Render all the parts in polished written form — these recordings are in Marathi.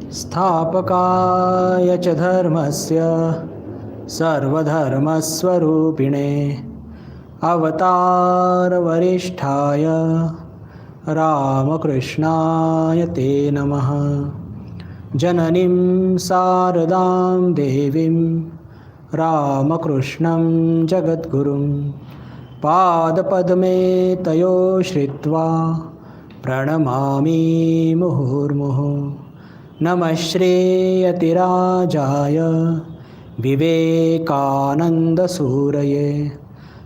स्थापकाय च धर्मस्य सर्वधर्मस्वरूपिणे अवतारवरिष्ठाय रामकृष्णाय ते नमः। जननीं शारदां देवीं रामकृष्णं जगद्गुरुं पादपद्मे तयो श्रित्वा प्रणमामि मुहुर्मुहुः। नमः श्रीयतिराजाय विवेकानन्दसूरये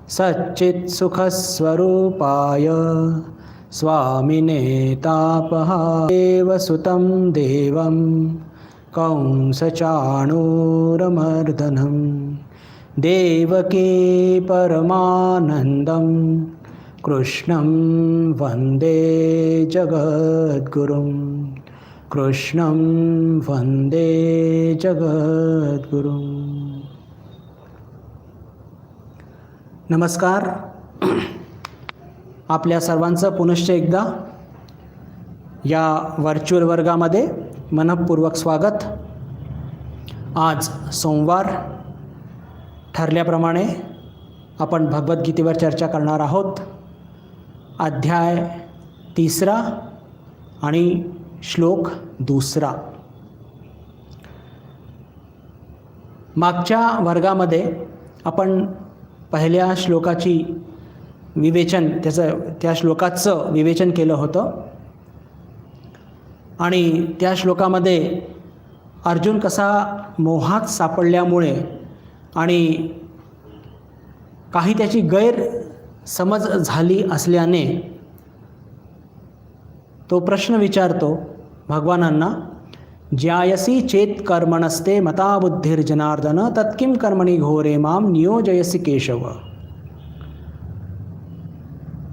सच्चित्सुखस्वरूपाय स्वामिने तापहादेवसुतं देवं कंसचाणूरमर्दनं देवकी परमानन्दं कृष्णं वन्दे जगद्गुरुं कृष्णं वन्दे जगद्गुरुं। नमस्कार, आपल्या सर्वांचं पुनश्च एकदा या व्हर्च्युअल वर्गामध्ये मनःपूर्वक स्वागत। आज सोमवार, ठरल्याप्रमाणे आपण भगवद्गीतेवर चर्चा करणार आहोत। अध्याय 3 आणि श्लोक 2। मागच्या वर्गामध्ये आपण पहिल्या श्लोकाची त्या श्लोकाचं विवेचन केलं होतं आणि त्या श्लोकामध्ये अर्जुन कसा मोहात सापडल्यामुळे आणि काही त्याची गैरसमज झाली असल्याने तो प्रश्न विचारतो भगवानांना, ज्यायसी चेत कर्मणस्ते मता बुद्धिर्जनार्दन तत्किं कर्मणि घोरे माम नियोजयसी केशव।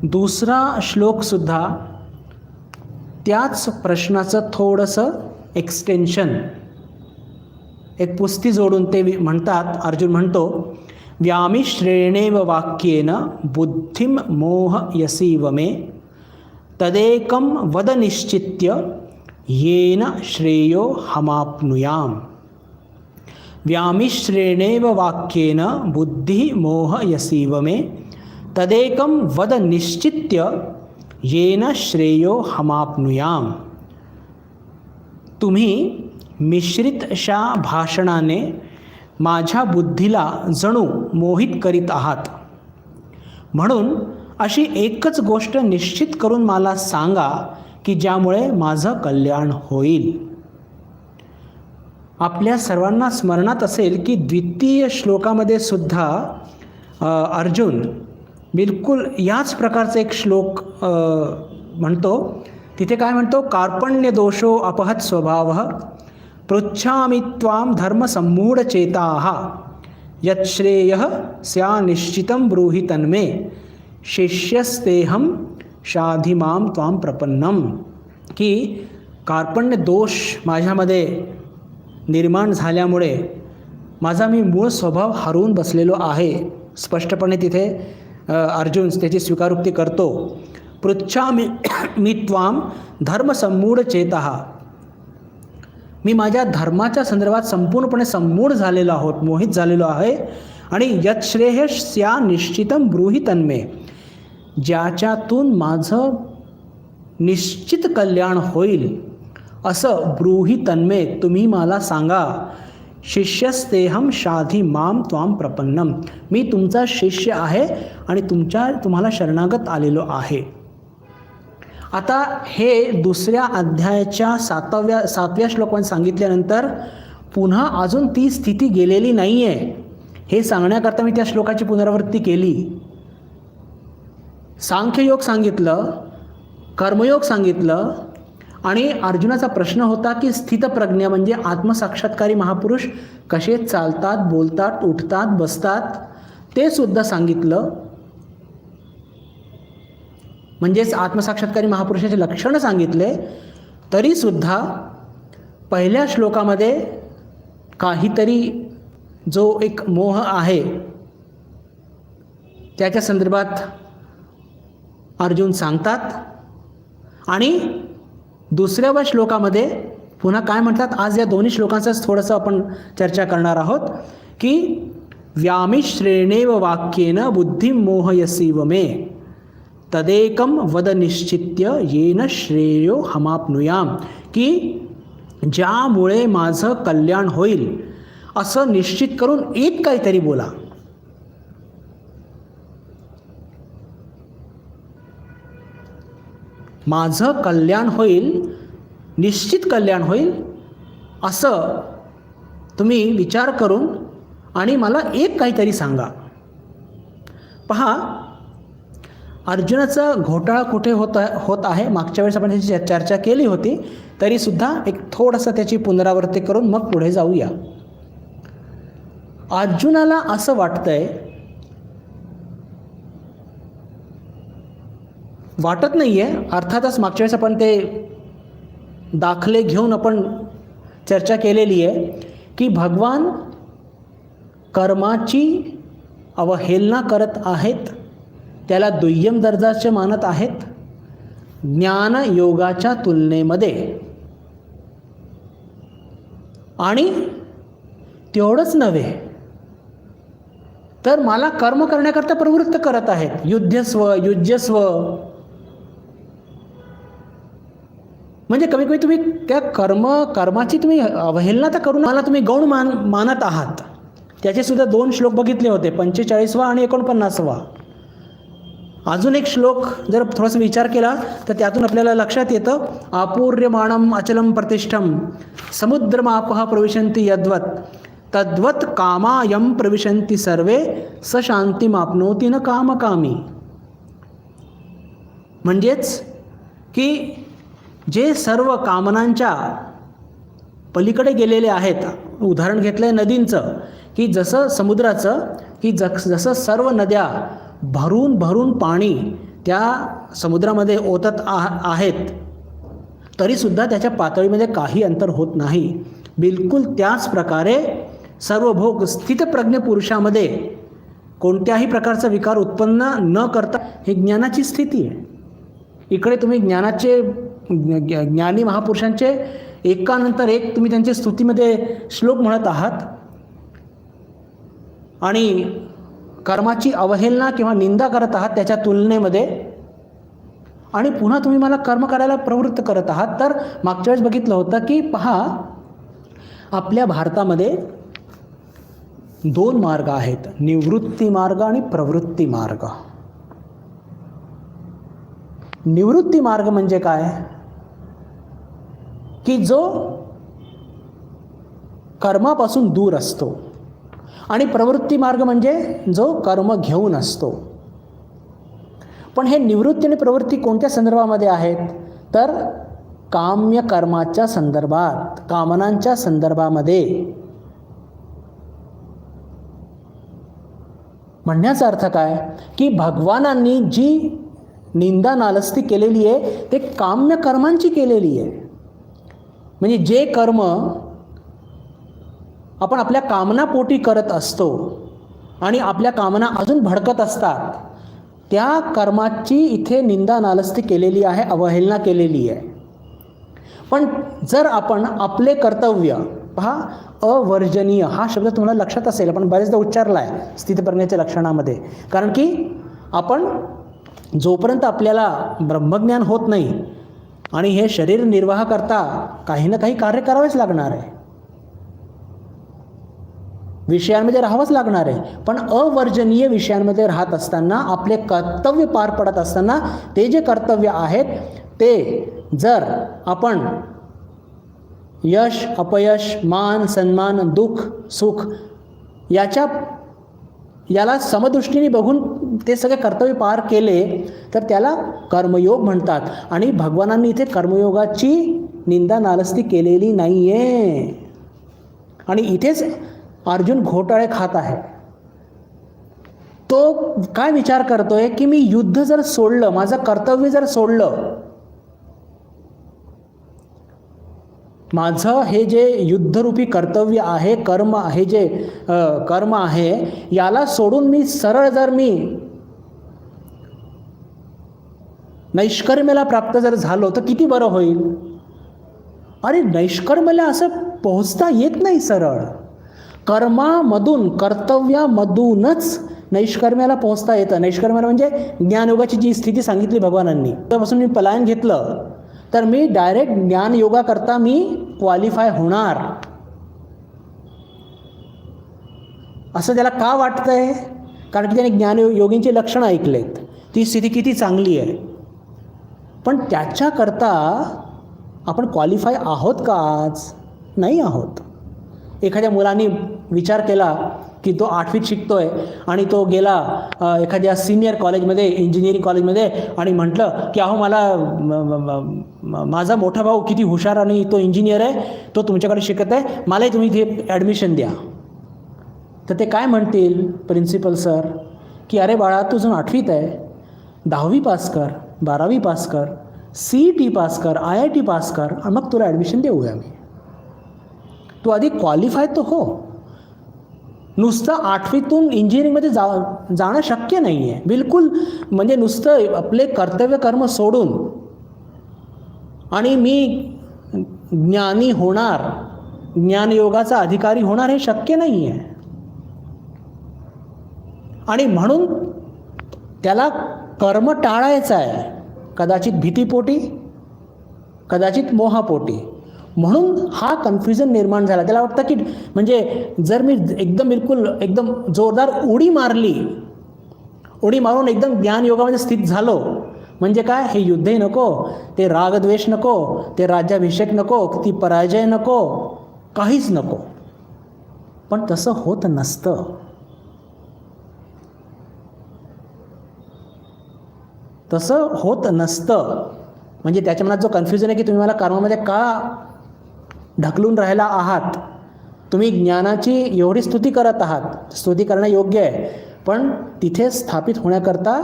दुसरा श्लोकसुद्धा त्याच प्रश्नाचं थोडंसं एक्सटेन्शन, एक पुस्ती जोडून ते म्हणतात। अर्जुन म्हणतो, व्यामिश्रेणेव वाक्येन बुद्धिं मोहयसीव मे तदेकं वद निश्चित्य येन श्रेयो हमाप्नुयाम। व्यामिश्रेणेव वाक्येन बुद्धिः मोहयसीव मे तदेकं वद निश्चित्य येन श्रेयो हमाप्नुयाम। तुम्ही मिश्रितशा भाषणाने माझ्या बुद्धीला जणू मोहित करीत आहात, म्हणून अशी एकच गोष्ट निश्चित करून मला सांगा की ज्यामुळे माझं कल्याण होईल। आपल्या सर्वांना स्मरणात असेल की द्वितीय श्लोकामध्ये सुद्धा अर्जुन बिलकुल याच प्रकारचा एक श्लोक म्हणतो। तिथे काय म्हणतो, कार्पण्य दोषो अपहत स्वभावः पृच्छामि त्वां धर्मसम्मूढचेताः यच्छ्रेयः स्या निश्चितं ब्रूहि तन्मे शिष्यस्तेहं शाधि मां त्वां प्रपन्नम। की कार्पण्य दोष माझ्यामध्ये निर्माण झाल्यामुळे माझा मी मूळ स्वभाव हरवून बसलेलो आहे। स्पष्टपणे तिथे अर्जुन त्याची स्वीकारोक्ती करतो। पृच्छामि त्वां धर्मसम्मूढचेतः, मी माझ्या धर्माच्या संदर्भात संपूर्णपणे सम्मूढ झालेलो आहोत, मोहित झालेलो आहे। आणि यच्छ्रेयः स्या निश्चितं ब्रूहि तन्मे, ज्याच्यातून माझं निश्चित कल्याण होईल असं ब्रूहि तन्मे तुम्ही मला सांगा। शिष्यस्तेहं शाधि मां त्वां प्रपन्नम, मी तुमचा शिष्य आहे आणि तुम्हाला शरणागत आलेलो आहे। आता हे दुसऱ्या अध्यायाच्या 7व्या श्लोकामध्ये सांगितल्यानंतर पुन्हा अजून ती स्थिती गेलेली नाही आहे हे सांगण्याकरता मी त्या श्लोकाची पुनरावृत्ती केली। सांख्ययोग सांगितलं, कर्मयोग सांगितलं आणि अर्जुनाचा प्रश्न होता की स्थितप्रज्ञ म्हणजे आत्मसाक्षात्कारी महापुरुष कसे चालतात, बोलतात, उठतात, बसतात ते सुद्धा सांगितलं। म्हणजेच आत्मसाक्षात्कारी महापुरुषाचे लक्षण सांगितले, तरीसुद्धा पहिल्या श्लोकामध्ये काहीतरी जो एक मोह आहे त्याच्या संदर्भात अर्जुन सांगतात आणि दुसऱ्या श्लोकामध्ये पुन्हा काय म्हणतात, आज या दोन्ही श्लोकांचाच थोडंसं आपण चर्चा करणार आहोत की व्यामिश्रेणेव वाक्येन बुद्धिं मोहयसीव मे तदेकम वद निश्चित्य येन श्रेयो हमाप्नुयाम, की ज्यामुळे माझं कल्याण होईल असं निश्चित करून एक काहीतरी बोला. माझं कल्याण होईल, निश्चित कल्याण होईल असं तुम्ही विचार करून आणि मला एक काहीतरी सांगा. पहा, अर्जुनाचा घोटाळा कुठे होत आहे मागच्या वेळेस आपण त्याची चर्चा केली होती, तरीसुद्धा एक थोडंसं त्याची पुनरावृत्ती करून मग पुढे जाऊया. अर्जुनाला असं वाटतंय, वाटत नाही आहे, अर्थातच मागच्या वेळेस आपण ते दाखले घेऊन आपण चर्चा केलेली आहे की भगवान कर्माची अवहेलना करत आहेत, त्याला दुय्यम दर्जाचे मानत आहेत ज्ञानयोगाच्या तुलनेमध्ये. आणि तेवढंच नव्हे तर मला कर्म करण्याकरता प्रवृत्त करत आहेत, युद्धस्व युज्यस्व. म्हणजे कमी कमी तुम्ही त्या कर्माची तुम्ही अवहेलना तर करून मला तुम्ही गौण मानत आहात. त्याचे सुद्धा 2 श्लोक बघितले होते, 45वा आणि 49वा. अजून एक श्लोक जर थोडासा विचार केला तर त्यातून आपल्याला लक्षात येतं, आपूर्यमाणम अचलम प्रतिष्ठम समुद्रमापः प्रविशन्ति यद्वत् तद्वत् कामायम प्रविशन्ति सर्वे स शांतिमाप्नोति न कामकामी. म्हणजेच की जे सर्व कामनांच्या पलीकडे गेलेले आहेत, उदाहरण घेतलं आहे नदींचं, की जसं समुद्राचं, की जसं सर्व नद्या भरून भरून पाणी त्या समुद्रामध्ये ओतत आहेत तरीसुद्धा त्याच्या पातळीमध्ये काही अंतर होत नाही, बिलकुल त्याच प्रकारे सर्व भोग स्थितप्रज्ञ पुरुषामध्ये कोणत्याही प्रकारचा विकार उत्पन्न न करता ही ज्ञानाची स्थिती आहे. इकडे तुम्ही ज्ञानी महापुरुषांचे एकानंतर एक तुम्ही त्यांच्या स्तुतीमध्ये श्लोक म्हणत आहात आणि कर्माची अवहेलना किंवा निंदा करत आहात त्याच्या तुलनेमध्ये, आणि पुन्हा तुम्ही मला कर्म करायला प्रवृत्त करत आहात. तर मागच्या वेळेस बघितलं होतं की पहा, आपल्या भारतामध्ये 2 मार्ग आहेत, निवृत्ती मार्ग आणि प्रवृत्ती मार्ग. निवृत्ती मार्ग म्हणजे काय, की जो कर्मापासून दूर असतो, आणि प्रवृत्ती मार्ग म्हणजे जो कर्म घेऊन असतो. पण हे निवृत्ती आणि प्रवृत्ती कोणत्या संदर्भामध्ये आहेत, तर काम्य कर्माच्या संदर्भात, कामनांच्या संदर्भामध्ये. म्हणण्याचा अर्थ काय, की भगवानांनी जी निंदा नालस्ती केलेली आहे ते काम्य कर्मांची केलेली आहे. म्हणजे जे कर्म आपण आपल्या कामनापोटी करत असतो आणि आपल्या कामना अजून भडकत असतात, त्या कर्माची इथे निंदा नालस्ती केलेली आहे, अवहेलना केलेली आहे. पण जर आपण आपले कर्तव्य, पहा, अवर्जनीय हा शब्द तुम्हाला लक्षात असेल, आपण बरेचदा उच्चारला आहे स्थितप्रज्ञेच्या लक्षणामध्ये. कारण की आपण जोपर्यंत आपल्याला ब्रह्मज्ञान होत नाही आणि हे शरीर निर्वाह करता काही ना काही कार्य करावेच लागणार आहे, विषयांमध्ये राहावंच लागणार आहे. पण अवर्जनीय विषयांमध्ये राहत असताना, आपले कर्तव्य पार पडत असताना, ते जे कर्तव्य आहेत ते जर आपण यश अपयश, मान सन्मान, दुःख सुख याला समदृष्टीने बघून ते सगळे कर्तव्य पार केले तर त्याला कर्मयोग म्हणतात. आणि भगवानांनी इथे कर्मयोगाची निंदा नालस्ती केलेली नाही आहे. आणि इथेच अर्जुन घोटाळे खात आहे. तो काय विचार करतोय की मी युद्ध जर सोडलं, माझं कर्तव्य जर सोडलं, माझं हे जे युद्धरूपी कर्तव्य आहे, कर्म हे जे कर्म आहे, याला सोडून मी सरळ जर मी नैष्कर्म्याला प्राप्त जर झालो तर किती बरं होईल. अरे नैष्कर्म्याला असं पोहोचता येत नाही सरळ. कर्मामधून, कर्तव्यामधूनच नैष्कर्म्याला पोहोचता येतं. नैष्कर्म्याला म्हणजे ज्ञानयोगाची जी स्थिती सांगितली भगवानांनी, त्यापासून मी पलायन घेतलं तर मी डायरेक्ट ज्ञानयोगा करता मी क्वालिफाय होणार, असं त्याला का वाटतंय? कारण की त्याने ज्ञानयोगींची लक्षणं ऐकलेत, ती स्थिती किती चांगली आहे. पण त्याच्याकरता आपण क्वालिफाय आहोत का आज? नाही आहोत. एखाद्या मुलाने विचार केला की तो 8वीत शिकतोय आणि तो गेला एखाद्या सिनियर कॉलेजमध्ये, इंजिनिअरिंग कॉलेजमध्ये, आणि म्हटलं की अहो मला माझा मोठा भाऊ किती हुशार आणि तो इंजिनियर आहे, तो तुमच्याकडे शिकत आहे, मलाही तुम्ही इथे ॲडमिशन द्या. तर ते काय म्हणतील प्रिन्सिपल सर की अरे बाळा तू जण 8वीत आहे, 10वी पास कर, 12वी पास कर, CET पास कर, IIT पास कर, आणि मग तुला ॲडमिशन देऊया मी. तू आधी क्वालिफाय तर हो. नुसतं 8वीतून इंजिनिअरिंगमध्ये जाणं शक्य नाही आहे बिलकुल. म्हणजे नुसतं आपले कर्तव्य कर्म सोडून आणि मी ज्ञानी होणार, ज्ञानयोगाचा अधिकारी होणार, हे शक्य नाही आहे. आणि म्हणून त्याला कर्म टाळायचं आहे, कदाचित भीतीपोटी, कदाचित मोहापोटी. म्हणून हा कन्फ्युजन निर्माण झाला. त्याला वाटतं की म्हणजे जर मी एकदम जोरदार उडी मारली, उडी मारून एकदम ज्ञानयोगामध्ये स्थित झालो, म्हणजे काय, हे युद्धही नको, ते रागद्वेष नको, ते राज्याभिषेक नको, ती पराजय नको, काहीच नको. पण तसं होत नसतं. तसं होत नसतं. म्हणजे त्याच्या मनात जो कन्फ्युजन आहे की तुम्ही मला कर्मामध्ये का ढकलून राहिला आहात, तुम्ही ज्ञानाची एवढी स्तुती करत आहात, स्तुती करणं योग्य आहे, पण तिथे स्थापित होण्याकरता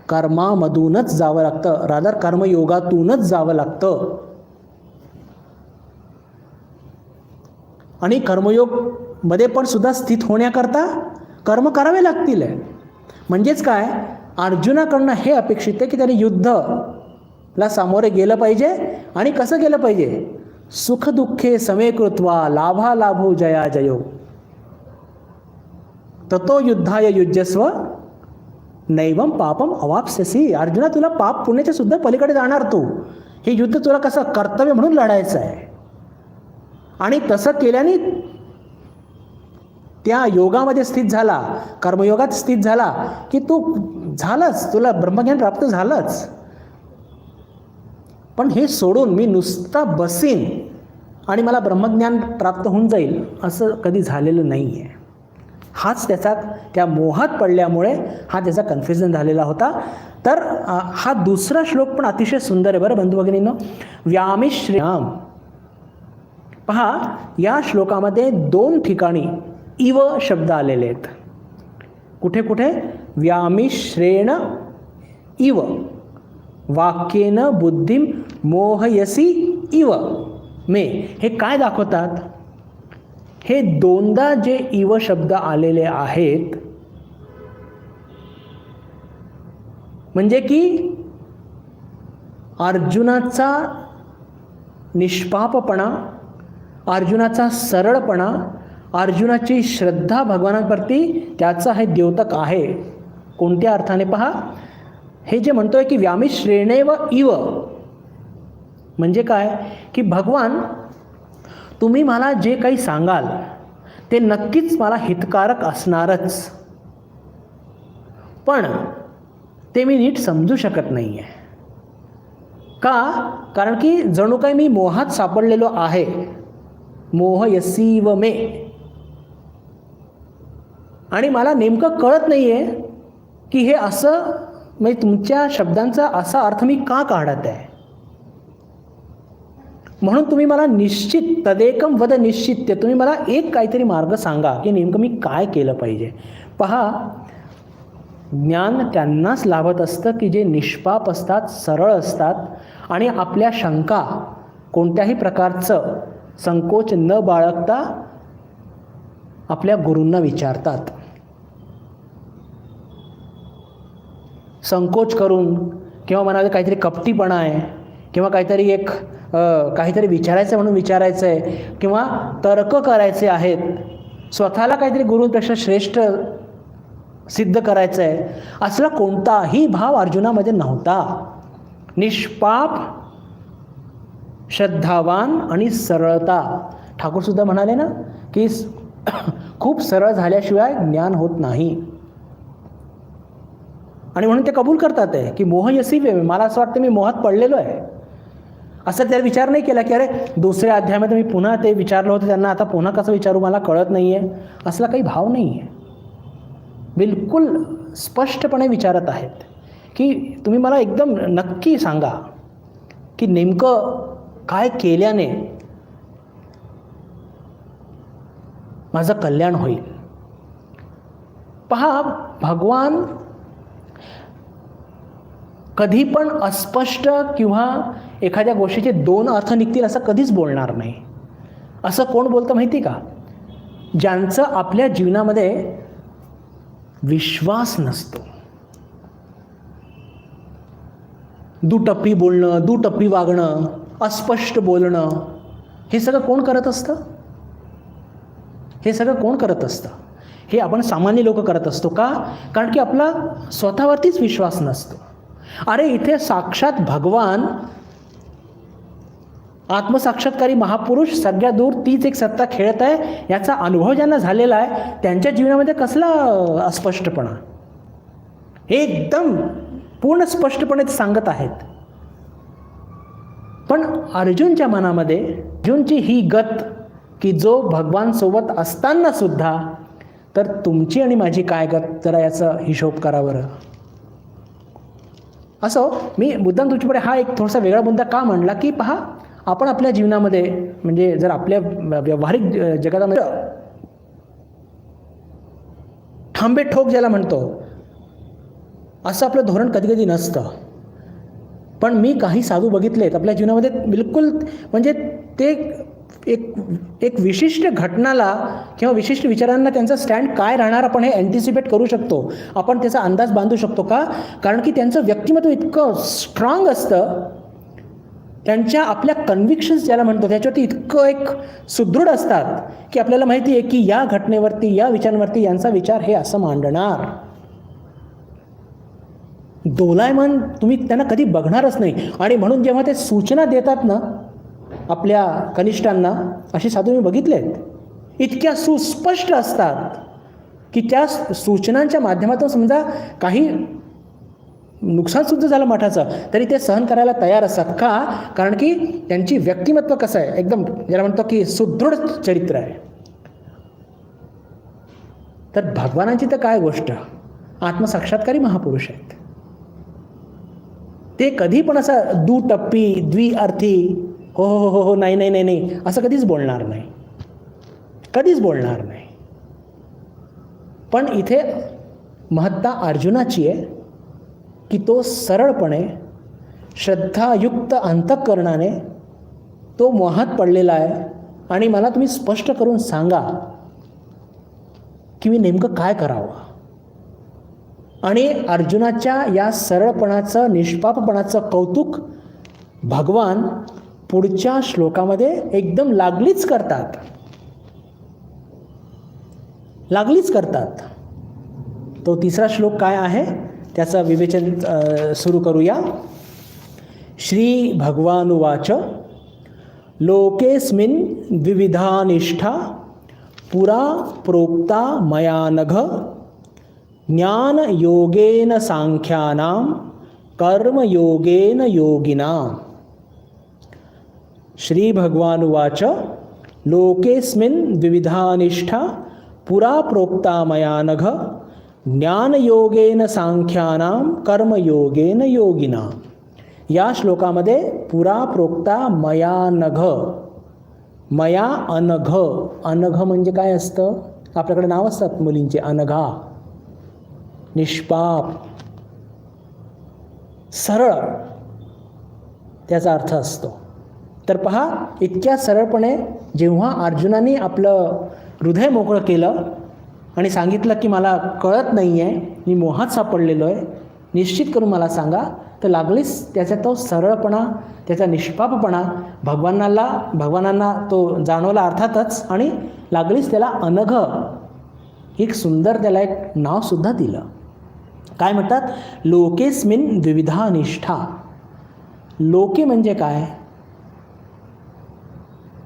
कर्मामधूनच जावं लागतं, रादर कर्मयोगातूनच जावं लागतं. आणि कर्मयोगमध्ये पण सुद्धा स्थित होण्याकरता कर्म करावे लागतील. म्हणजेच काय, अर्जुनाकडनं हे अपेक्षित आहे की त्याने युद्धला सामोरे गेलं पाहिजे. आणि कसं गेलं पाहिजे, सुख दुःखे समे कृत्वा लाभालाभो जया जयो ततो युद्धाय युज्यस्व नैवम पापम अवाप्स्यसी. अर्जुना तुला पाप पुण्याच्या सुद्धा पलीकडे जाणार तू. हे युद्ध तुला कसं कर्तव्य म्हणून लढायचं आहे. आणि तसं केल्याने त्या योगामध्ये स्थित झाला, कर्मयोगात स्थित झाला की तू झालंच, तुला ब्रह्मज्ञान प्राप्त झालंच. पण हे सोडून मी नुसता बसीन आणि मला ब्रह्मज्ञान प्राप्त होऊन जाईल असं कधी झालेलं नाही आहे. हाच त्याचा, त्या मोहात पडल्यामुळे हा त्याचा कन्फ्युजन झालेला होता. तर हा दुसरा श्लोक पण अतिशय सुंदर आहे बरं बंधू भगिनींनो. व्यामिश्रेयाम. पहा, या श्लोकामध्ये 2 ठिकाणी इव शब्द आलेले आहेत. कुठे कुठे, व्यामिश्रेण इव वाक्येन बुद्धिम मोहयसी इव मे. हे काय दाखवतात, हे 2दा जे इव शब्द आलेले आहेत, म्हणजे की अर्जुनाचा निष्पापपणा, अर्जुनाचा सरळपणा, अर्जुनाची श्रद्धा भगवानाप्रती, त्याचा हे द्योतक आहे. कोणत्या अर्थाने पहा, हे जे म्हणतोय की व्यामिश्रेणेव इव, म्हणजे काय की भगवान तुम्ही मला जे काही सांगाल ते नक्कीच मला हितकारक असणारच, पण ते मी नीट समजू शकत नाही आहे. का? कारण की जणू काही मी मोहात सापडलेलो आहे. मोहयसीव मे. आणि मला नेमकं कळत नाही आहे की हे असं, म्हणजे तुमच्या शब्दांचा असा अर्थ मी का काढत आहे. म्हणून तुम्ही मला निश्चित, तदेकम वद निश्चित्य, तुम्ही मला एक काहीतरी मार्ग सांगा की नेमकं मी काय केलं पाहिजे. पहा, ज्ञान त्यांनाच लाभत असतं की जे निष्पाप असतात, सरळ असतात आणि आपल्या शंका कोणत्याही प्रकारचं संकोच न बाळगता आपल्या गुरूंना विचारतात. संकोच करून किंवा मनामध्ये काहीतरी कपटीपणा आहे किंवा काहीतरी एक काहीतरी विचारायचं म्हणून विचारायचं आहे किंवा तर्क करायचे आहेत, स्वतःला काहीतरी गुरूंपेक्षा श्रेष्ठ सिद्ध करायचं आहे, असला कोणताही भाव अर्जुनामध्ये नव्हता. निष्पाप, श्रद्धावान आणि सरळता. ठाकूरसुद्धा म्हणाले ना की खूप सरळ झाल्याशिवाय ज्ञान होत नाही. आणि म्हणून ते कबूल करतात आहे की मोह यसी वे, मला असं वाटतं मी मोहात पडलेलो आहे. असं त्याला विचार नाही केला की अरे दुसऱ्या अध्यायामध्ये मी पुन्हा ते विचारलं होतं त्यांना, आता पुन्हा कसं विचारू, मला कळत नाही आहे. असला काही भाव नाही आहे. बिलकुल स्पष्टपणे विचारत आहेत की तुम्ही मला एकदम नक्की सांगा की नेमकं काय केल्याने माझं कल्याण होईल. पहा, भगवान कधी पण अस्पष्ट किंवा एखाद्या गोष्टीचे दोन अर्थ निघतील असं कधीच बोलणार नाही. असं कोण बोलतं माहिती का? ज्यांचं आपल्या जीवनामध्ये विश्वास नसतो. दुटप्पी बोलणं, दुटप्पी वागणं, अस्पष्ट बोलणं, हे सगळं कोण करत असतं? हे सगळं कोण करत असतं? हे आपण सामान्य लोक करत असतो. का? कारण की आपला स्वतःवरतीच विश्वास नसतो. अरे इथे साक्षात भगवान, आत्मसाक्षात्कारी महापुरुष, सगळ्या दूर तीच एक सत्ता खेळत आहे, याचा अनुभव ज्यांना झालेला आहे त्यांच्या जीवनामध्ये कसला अस्पष्टपणा, हे एकदम पूर्ण स्पष्टपणे सांगत आहेत. पण अर्जुनच्या मनामध्ये अर्जुनची ही गत की जो भगवान सोबत असताना सुद्धा, तर तुमची आणि माझी काय गत, जरा याचा हिशोब करा बरं. असो, मी मुद्दाम तुमच्यापुढे हा एक थोडासा वेगळा मुद्दा का मांडला की पहा, आपण आपल्या जीवनामध्ये म्हणजे जर आपल्या व्यावहारिक जगामध्ये थांबे ठोक ज्याला म्हणतो, असं आपलं धोरण कधी कधी नसतं. पण मी काही साधू बघितलेत आपल्या जीवनामध्ये, बिलकुल म्हणजे ते एक विशिष्ट घटनाला किंवा विशिष्ट विचारांना त्यांचा स्टँड काय राहणार आपण हे अँटिसिपेट करू शकतो, आपण त्याचा अंदाज बांधू शकतो. का? कारण की त्यांचं व्यक्तिमत्व इतकं स्ट्रॉंग असतं, त्यांच्या आपल्या कन्व्हिक्शन्स ज्याला म्हणतो त्याच्यावरती इतकं एक सुदृढ असतात की आपल्याला माहिती आहे की या घटनेवरती, या विचारांवरती यांचा विचार हे असं मांडणार. दोलायमान तुम्ही त्यांना कधी बघणारच नाही. आणि म्हणून जेव्हा ते सूचना देतात ना आपल्या कनिष्ठांना, असे साधू मी बघितलेत, इतक्या सुस्पष्ट असतात की त्या सूचनांच्या माध्यमातून समजा काही नुकसानसुद्धा झालं मठाचं तरी ते सहन करायला तयार असतात. का? कारण की त्यांची व्यक्तिमत्व कसं आहे, एकदम ज्याला म्हणतो की सुदृढ चरित्र आहे. तर भगवानांची तर काय गोष्ट, आत्मसाक्षात्कारी महापुरुष आहेत. ते कधी पण असं दुटप्पी, द्विअर्थी, हो हो हो हो, नाही नाही नाही नाही, असं कधीच बोलणार नाही, कधीच बोलणार नाही. पण इथे महत्ता अर्जुनाची आहे की तो सरळपणे, श्रद्धायुक्त अंतःकरणाने तो मोहात पडलेला आहे. आणि मला तुम्ही स्पष्ट करून सांगा की मी नेमकं काय करावं. आणि अर्जुनाच्या या सरळपणाचं, निष्पापपणाचं कौतुक भगवान पुढच्या श्लोकामध्ये एकदम लागलीच करतात, लागलीच करतात. तो तिसरा श्लोक काय आहे त्याचं विवेचन सुरू करूया. श्री भगवानुवाच लोकेस्मिन् द्विविधा निष्ठा पुरा प्रोक्ता मया नघ ज्ञानयोगेन सांख्यानां कर्मयोगेन योगिनां. श्री भगवानुवाच लोकेस्मिन् द्विविधा निष्ठा पुरा प्रोक्ता मया नघ ज्ञानयोगेन सांख्यानां कर्मयोगेन योगिनां. या श्लोकामध्ये पुरा प्रोक्ता मया नघ, मया अनघ, अनघ म्हणजे काय असतं, आपल्याकडे नाव असतात मुलींचे, अनघा, निष्पाप, सरळ, त्याचा अर्थ असतो. तर पहा, इतक्या सरळपणे जेव्हा अर्जुनाने आपलं हृदय मोकळं केलं आणि सांगितलं की मला कळत नाही आहे, मी मोहात सापडलेलो आहे, निश्चित करून मला सांगा. तर लागलीच त्याचा तो सरळपणा, त्याचा निष्पापपणा भगवानांना तो जाणवला अर्थातच, आणि लागलीच त्याला अनघ एक सुंदर त्याला एक नावसुद्धा दिलं. काय म्हणतात? लोकेस्मिन द्विविधा निष्ठा. लोके म्हणजे काय?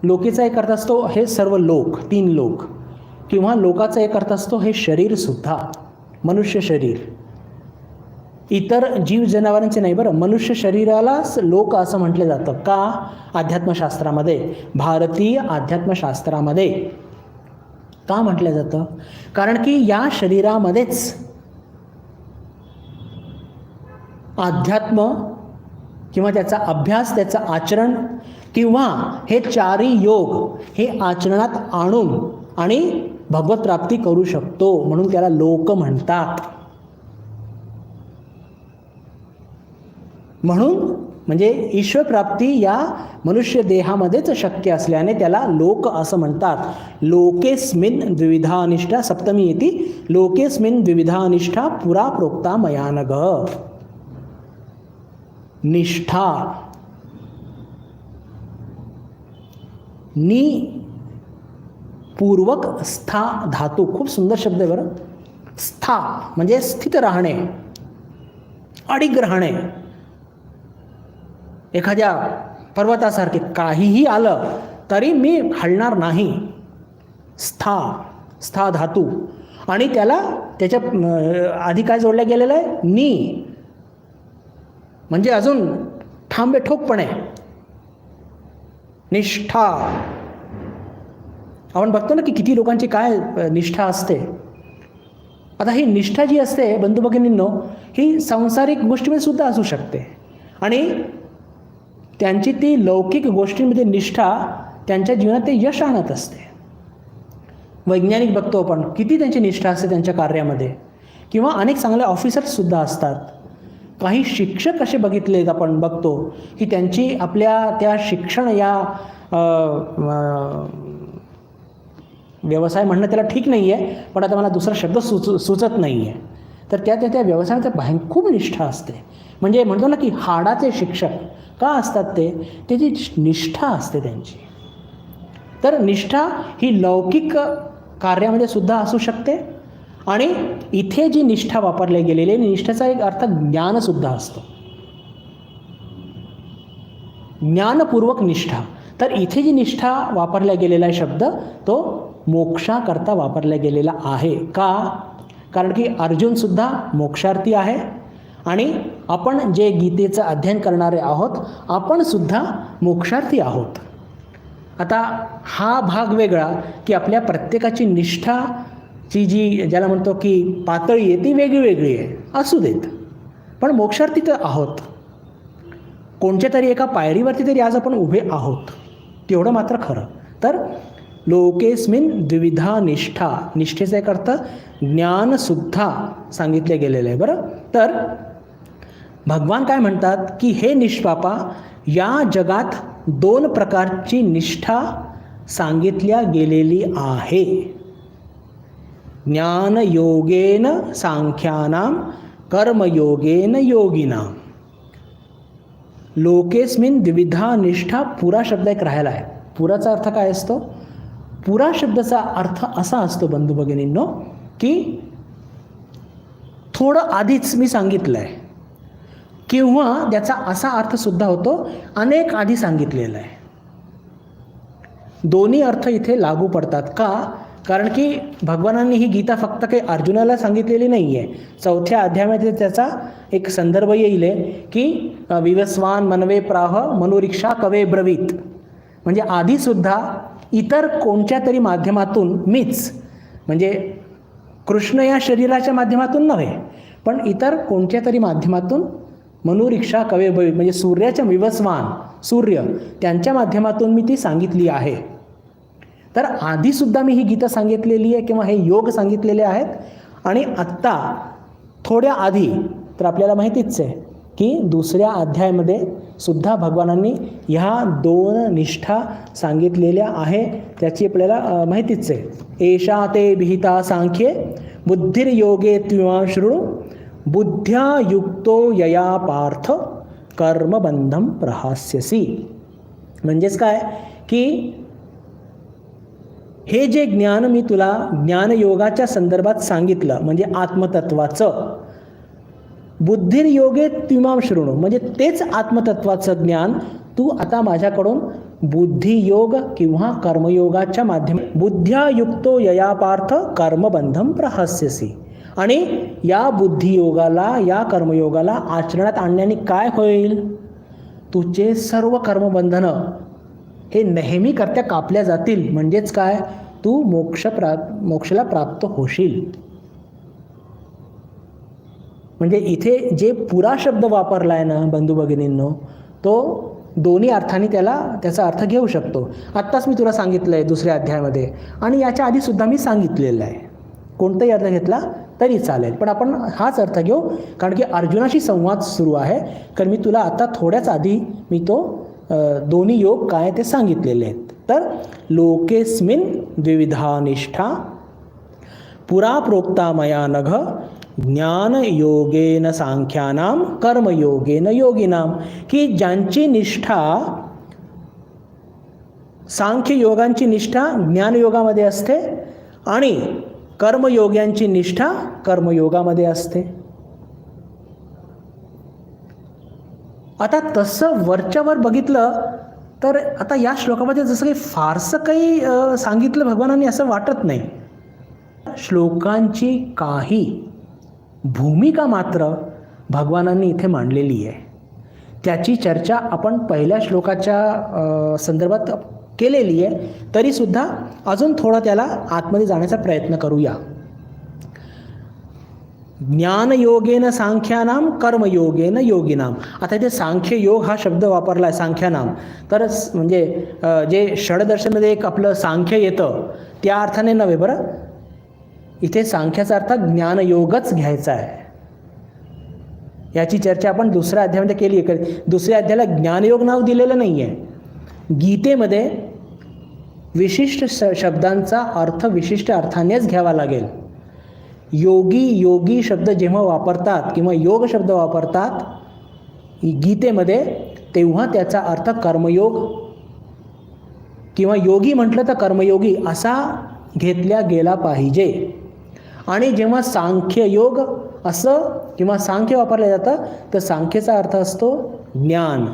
लोकेचा एक अर्थ असतो हे सर्व लोक, 3 लोक, किंवा लोकाचा एक अर्थ असतो हे शरीरसुद्धा, मनुष्य शरीर. इतर जीव जनावरांचे नाही बरं, मनुष्य शरीरालाच लोक असं म्हटलं जातं. का? अध्यात्मशास्त्रामध्ये, भारतीय अध्यात्मशास्त्रामध्ये का म्हटलं जातं? कारण की या शरीरामध्येच अध्यात्म किंवा त्याचा अभ्यास, त्याचं आचरण किंवा हे 4ही योग हे आचरणात आणून आणि भगवत प्राप्ती करू शकतो, म्हणून त्याला लोक म्हणतात. म्हणून म्हणजे ईश्वर प्राप्ती या मनुष्य देहामध्येच शक्य असल्याने त्याला लोक असं म्हणतात. लोकेस्मिन द्विविधा निष्ठा, सप्तमी येती, लोकेस्मिन द्विविधा निष्ठा पुरा प्रोक्ता मयानघ. निष्ठा, नि पूर्वक स्था धातू, खूप सुंदर शब्द आहे बरं. स्था म्हणजे स्थित राहणे, अडिग राहणे. एखाद्या पर्वतासारखे काहीही आलं तरी मी हलणार नाही. स्था धातू, आणि त्याला त्याच्या आधी काय जोडलं गेलेलं आहे? नि, म्हणजे अजून ठांबे ठोकपणे. निष्ठा, आपण बघतो ना की किती लोकांची काय निष्ठा असते. आता ही निष्ठा जी असते बंधू भगिनींनो, ही सांसारिक गोष्टीमध्ये सुद्धा असू शकते, आणि त्यांची ती लौकिक गोष्टींमध्ये निष्ठा त्यांच्या जीवनात ते यश आणत असते. वैज्ञानिक बघतो आपण किती त्यांची निष्ठा असते त्यांच्या कार्यामध्ये, किंवा अनेक चांगले ऑफिसर्ससुद्धा असतात. काही शिक्षक असे बघितलेत आपण बघतो की त्यांची आपल्या त्या शिक्षण या व्यवसाय म्हणणं त्याला ठीक नाही आहे, पण आता मला दुसरा शब्द सुचत नाही आहे, तर त्या व्यवसायात बाहेर खूप निष्ठा असते. म्हणजे म्हणतो ना की हाडाचे शिक्षक का असतात? त्याची निष्ठा असते त्यांची. तर निष्ठा ही लौकिक कार्यामध्ये सुद्धा असू शकते, आणि इथे जी निष्ठा वापरली गेलेली आहे, निष्ठेचा एक अर्थ ज्ञानसुद्धा असतो, ज्ञानपूर्वक निष्ठा. तर इथे जी निष्ठा वापरला गेलेला आहे शब्द, तो मोक्षाकरता वापरला गेलेला आहे. का? कारण की अर्जुनसुद्धा मोक्षार्थी आहे, आणि आपण जे गीतेचं अध्ययन करणारे आहोत, आपण सुद्धा मोक्षार्थी आहोत. आता हा भाग वेगळा की आपल्या प्रत्येकाची निष्ठाची जी ज्याला म्हणतो की पातळी आहे ती वेगळी वेगळी आहे, असू देत, पण मोक्षार्थी तर आहोत. कोणत्या तरी एका पायरीवरती तरी आज आपण उभे आहोत, तेवढं मात्र खरं. तर लोकेस्मिन द्विविधा निष्ठा, निष्ठेचा एक अर्थ ज्ञानसुद्धा सांगितले गेलेलं आहे बरं. तर भगवान काय म्हणतात की हे निष्पापा, या जगात 2 प्रकारची निष्ठा सांगितल्या गेलेली आहे. ज्ञानयोगेन सांख्यानां, कर्मयोगेन योगिनां. लोकेस्मिन द्विविधा निष्ठा, पुरा शब्द एक राहिला आहे. पुराचा अर्थ काय असतो? पुरा शब्दाचा अर्थ असा असतो बंधू भगिनींनो की थोडं आधीच मी सांगितलं आहे, किंवा त्याचा असा अर्थसुद्धा होतो अनेक आधी सांगितलेलं आहे. दोन्ही अर्थ इथे लागू पडतात. का? कारण की भगवानांनी ही गीता फक्त काही अर्जुनाला सांगितलेली नाही आहे. 4थ्या अध्यायामध्ये त्याचा एक संदर्भ येईल की विवस्वान मनवे प्राह मनुरिक्षा कवे ब्रवीत. म्हणजे आधीसुद्धा इतर कोणत्या तरी माध्यमातून मीच, म्हणजे कृष्ण या शरीराच्या माध्यमातून नव्हे, पण इतर कोणत्या तरी माध्यमातून मनुरिक्षा कवे ब्रवीत, म्हणजे सूर्याच्या विवस्वान सूर्य त्यांच्या माध्यमातून मी ती सांगितली आहे. तर आधीसुद्धा मी ही गीता सांगितलेली आहे किंवा हे योग सांगितलेले आहेत. आणि आत्ता थोड्या आधी तर आपल्याला माहितीच आहे की 2ऱ्या अध्यायामध्ये सुद्धा भगवानांनी ह्या 2 निष्ठा सांगितलेल्या आहे. त्याची आपल्याला माहितीच आहे. एषा ते विहिता सांख्ये बुद्धिर्योगे त्विमा शृणु बुद्ध्या युक्तो यया पार्थ कर्मबंधम प्रहास्यसी. म्हणजेच काय की हे जे ज्ञान मी तुला ज्ञानयोगाच्या संदर्भात सांगितलं म्हणजे आत्मतत्वाचं, बुद्धिर्योगे त्विमाम शृणु, म्हणजे तेच आत्मतत्वाचं ज्ञान तू आता माझ्याकडून बुद्धियोग किंवा कर्मयोगाच्या माध्यमात बुद्ध्या युक्तो यया पार्थ कर्मबंधम प्रहास्यसी. आणि या बुद्धियोगाला या कर्मयोगाला आचरणात आणण्याने काय होईल, तुझे सर्व कर्मबंधनं हे नेहमी करत्या कापल्या जातील. म्हणजेच काय, तू मोक्षाला प्राप्त होशील. म्हणजे इथे जे पुरा शब्द वापरला आहे ना बंधू भगिनींनो, तो दोन्ही अर्थाने त्याचा अर्थ घेऊ शकतो. आत्ताच मी तुला सांगितलं आहे दुसऱ्या अध्यायामध्ये, आणि याच्या आधीसुद्धा मी सांगितलेलं आहे. कोणताही अर्थ घेतला तरी चालेल, पण आपण हाच अर्थ घेऊ, कारण की अर्जुनाशी संवाद सुरू आहे. कारण मी तुला आता थोड्याच आधी मी तो दोन्ही योग काय ते सांगितलेले आहेत. तर लोकेस्मिन द्विविधा निष्ठा पुरा प्रोक्ता मया नघ ज्ञानयोगेन सांख्यानाम कर्मयोगेन योगिनाम, की ज्यांची निष्ठा सांख्ययोगांची निष्ठा ज्ञानयोगामध्ये असते आणि कर्मयोग्यांची निष्ठा कर्मयोगामध्ये असते. आता तसं वरच्यावर बघितलं तर आता या श्लोकामध्ये जसं काही फारसं काही सांगितलं भगवानांनी असं वाटत नाही. श्लोकांची काही भूमिका मात्र भगवानांनी इथे मांडलेली आहे. त्याची चर्चा आपण पहिल्या श्लोकाच्या संदर्भात केलेली आहे, तरीसुद्धा अजून थोडं त्याला आतमध्ये जाण्याचा प्रयत्न करूया. ज्ञानयोगेन सांख्यानाम कर्मयोगेन योगिनाम. आता इथे सांख्ययोग हा शब्द वापरला आहे सांख्यानाम, तर म्हणजे जे षडदर्शनमध्ये एक आपलं सांख्य येतं त्या अर्थाने नव्हे बरं. इथे सांख्याचा अर्थ ज्ञानयोगच घ्यायचा आहे. याची चर्चा आपण दुसऱ्या अध्यायामध्ये केली आहे. दुसऱ्या अध्यायाला ज्ञानयोग नाव दिलेलं नाही आहे. गीतेमध्ये विशिष्ट शब्दांचा अर्थ विशिष्ट अर्थानेच घ्यावा लागेल. योगी शब्द जेव्हा वापरतात किंवा योग शब्द वापरतात गीतेमध्ये, तेव्हा त्याचा अर्थ कर्मयोग किंवा योगी म्हटलं तर कर्मयोगी असा घेतल्या गेला पाहिजे. आणि जेव्हा सांख्ययोग असं किंवा सांख्य वापरलं जातं तर सांख्यचा अर्थ असतो ज्ञान,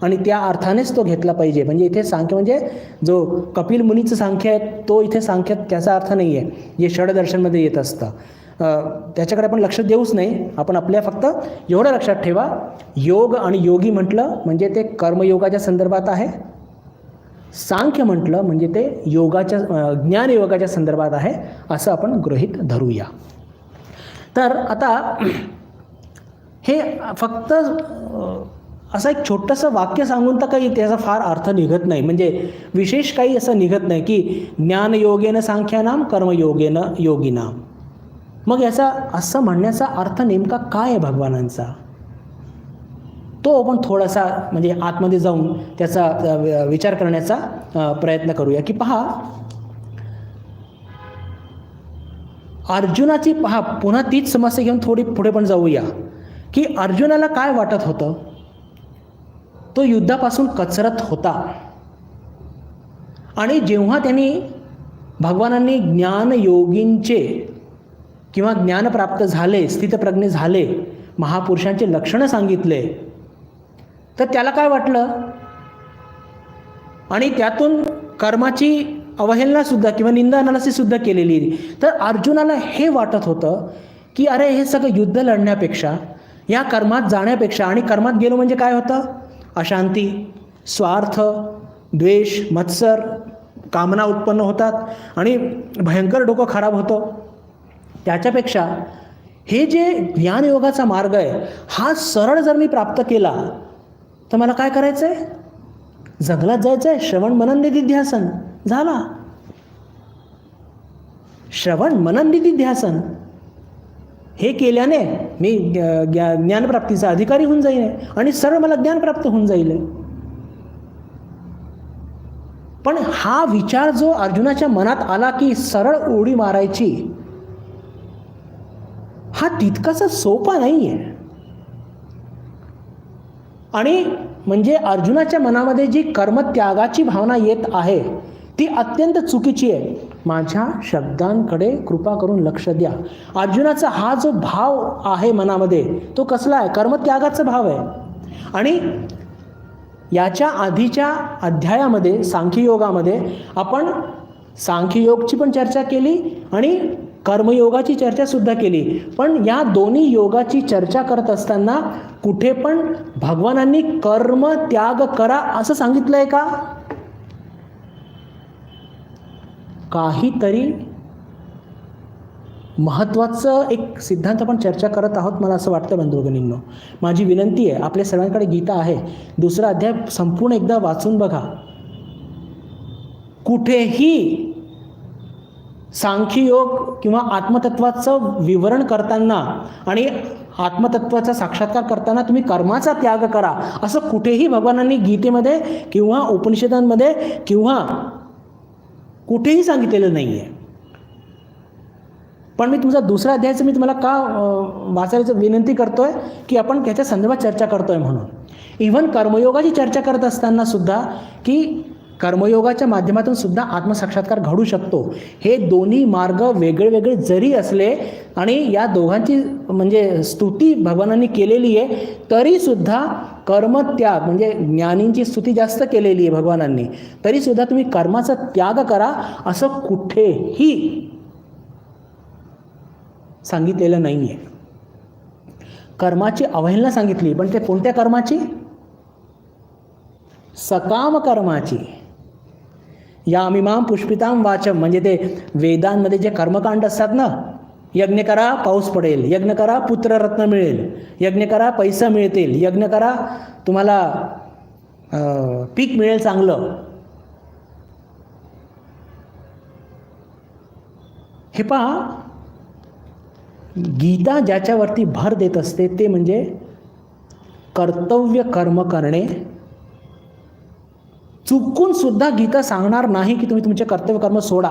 आणि त्या अर्थानेच तो घेतला पाहिजे. म्हणजे इथे सांख्य म्हणजे जो कपिल मुनीचं सांख्य आहे तो इथे सांख्य त्याचा अर्थ नाही आहे जे षडदर्शनमध्ये येत असतं. त्याच्याकडे आपण लक्ष देऊच नाही. आपण आपल्या फक्त एवढं लक्षात ठेवा, योग आणि योगी म्हटलं म्हणजे ते कर्मयोगाच्या संदर्भात आहे, सांख्य म्हटलं म्हणजे ते योगाच्या ज्ञानयोगाच्या संदर्भात आहे, असं आपण गृहीत धरूया. तर आता हे फक्त असं एक छोटंसं वाक्य सांगून तर काही त्याचा फार अर्थ निघत नाही. म्हणजे विशेष काही असं निघत नाही की ज्ञानयोगेन सांख्यानाम कर्मयोगेन योगिनाम. मग याचा असं म्हणण्याचा अर्थ नेमका काय आहे भगवानांचा, तो आपण थोडासा म्हणजे आतमध्ये जाऊन त्याचा विचार करण्याचा प्रयत्न करूया. की पहा, अर्जुनाची पहा पुन्हा तीच समस्या घेऊन थोडी पुढे पण जाऊया. की अर्जुनाला काय वाटत होतं, तो युद्धापासून कचरत होता, आणि जेव्हा त्यांनी भगवानांनी ज्ञानयोगींचे किंवा ज्ञान प्राप्त झाले, स्थितप्रज्ञ झाले, महापुरुषांचे लक्षणं सांगितले, तर त्याला काय वाटलं, आणि त्यातून कर्माची अवहेलनासुद्धा किंवा निंदा अनालिसिससुद्धा केलेली. तर अर्जुनाला हे वाटत होतं की अरे हे सगळं युद्ध लढण्यापेक्षा या कर्मात जाण्यापेक्षा, आणि कर्मात गेलो म्हणजे काय होतं, अशांती, स्वार्थ, द्वेष, मत्सर, कामना उत्पन्न होतात आणि भयंकर डोकं खराब होतं. त्याच्यापेक्षा हे जे ज्ञानयोगाचा मार्ग आहे हा सरळ जर मी प्राप्त केला तर मला काय करायचं आहे, जंगलात जायचं आहे, श्रवण मनन निधिध्यासन झाला. श्रवण मनन निधिध्यासन हे केल्याने मी ज्ञानप्राप्तीचा अधिकारी होऊन जाईल आणि सरळ मला ज्ञान प्राप्त होऊन जाईल. पण हा विचार जो अर्जुनाच्या मनात आला की सरळ उडी मारायची, हा तितकासा सोपा नाही आहे. आणि म्हणजे अर्जुनाच्या मनामध्ये जी कर्मत्यागाची भावना येत आहे ती अत्यंत चुकीची आहे. माझ्या शब्दांकडे कृपा करून लक्ष द्या. अर्जुनाचा हा जो भाव आहे मनामध्ये तो कसला आहे? कर्मत्यागाचा भाव आहे. आणि याच्या आधीच्या अध्यायामध्ये सांख्ययोगामध्ये आपण सांख्ययोगची पण चर्चा केली आणि कर्मयोगाची चर्चा सुद्धा केली. पण या दोन्ही योगाची चर्चा करत असताना कुठे पण भगवानांनी कर्म त्याग करा असं सांगितलंय का? काहीतरी महत्त्वाचं एक सिद्धांत आपण चर्चा करत आहोत मला असं वाटतं. बंधू-भगिनींनो, माझी विनंती आहे, आपल्या सर्वांकडे गीता आहे, दुसरा अध्याय संपूर्ण एकदा वाचून बघा. कुठेही सांख्ययोग किंवा आत्मतत्वाचं विवरण करताना आणि आत्मतत्वाचा साक्षात्कार करताना तुम्ही कर्माचा त्याग करा असं कुठेही भगवानांनी गीतेमध्ये किंवा उपनिषदांमध्ये किंवा कुठेही सांगितलेलं नाही आहे. पण मी तुमचा दुसरा अध्यायाचं मी तुम्हाला का वाचायचं विनंती करतोय की आपण त्याच्या संदर्भात चर्चा करतोय म्हणून. इव्हन कर्मयोगाची चर्चा करत असताना सुद्धा की कर्मयोगाच्या माध्यमातून सुद्धा आत्मसाक्षात्कार घडू शकतो. हे दोन्ही मार्ग वेगळे वेगळे जरी असले आणि या दोघांची म्हणजे स्तुती भगवानांनी केलेली आहे तरीसुद्धा कर्मत्याग म्हणजे ज्ञानींची स्तुती जास्त केलेली आहे भगवानांनी, तरीसुद्धा तुम्ही कर्माचा त्याग करा असं कुठेही सांगितलेलं नाही आहे. कर्माची अवहेलना सांगितली, पण ते कोणत्या कर्माची? सकाम कर्माची. यामिमाम पुष्पिताम वाचम म्हणजे ते वेदांमध्ये जे कर्मकांड असतात ना, यज्ञ करा पाऊस पडेल, यज्ञ करा पुत्ररत्न मिळेल, यज्ञ करा पैसा मिळतील, यज्ञ करा तुम्हाला पीक मिळेल चांगलं. हे पहा, गीता ज्याच्यावरती भर देत असते ते म्हणजे कर्तव्य कर्म करणे. चुकून सुद्धा गीता सांगणार नाही की तुम्ही तुमचे कर्तव्य कर्म सोडा.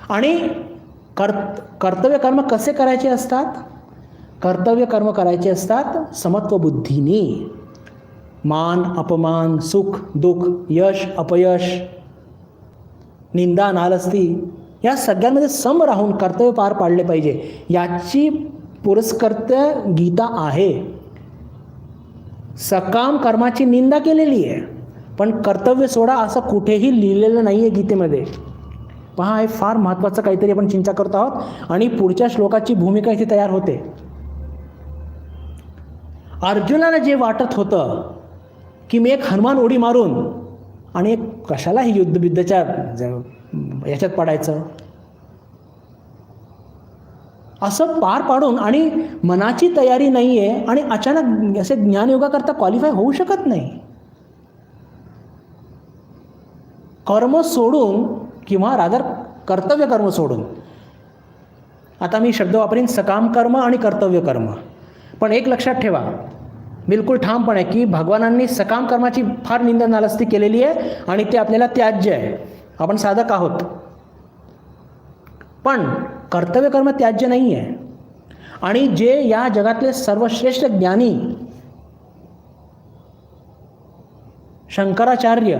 आणि कर्तव्य कर्म कसे करायचे असतात? कर्तव्य कर्म करायचे असतात समत्व बुद्धीने. मान अपमान, सुख दुःख, यश अपयश, निंदा नालस्ती या सगळ्यांमध्ये सम राहून कर्तव्य पार पाडले पाहिजे. याची पुरस्कर्त्या गीता आहे. सकाम कर्माची निंदा केलेली आहे, पण कर्तव्य सोडा असं कुठेही लिहिलेलं नाही आहे गीतेमध्ये. पहा, हे फार महत्त्वाचं काहीतरी आपण चिंता करत आहोत आणि पुढच्या श्लोकाची भूमिका इथे तयार होते. अर्जुनाला जे वाटत होतं की मी एक हनुमान उडी मारून आणि एक कशालाही युद्धबिद्धच्या याच्यात पडायचं असं पार पाडून आणि मनाची तयारी नाही आहे आणि अचानक असे ज्ञानयोगाकरता क्वालिफाय होऊ शकत नाही. कर्म सोडून किंवा रादर कर्तव्य कर्म सोडून, आता मी शब्द वापरीन सकाम कर्म आणि कर्तव्य कर्म, पण एक लक्षात ठेवा बिलकुल ठामपणे की भगवानांनी सकाम कर्माची फार निंदा नालस्ती केलेली आहे आणि ते आपल्याला त्याज्य आहे. आपण साधक आहोत, पण कर्तव्य कर्म त्याज्य नाही आहे. आणि जे या जगातले सर्वश्रेष्ठ ज्ञानी शंकराचार्य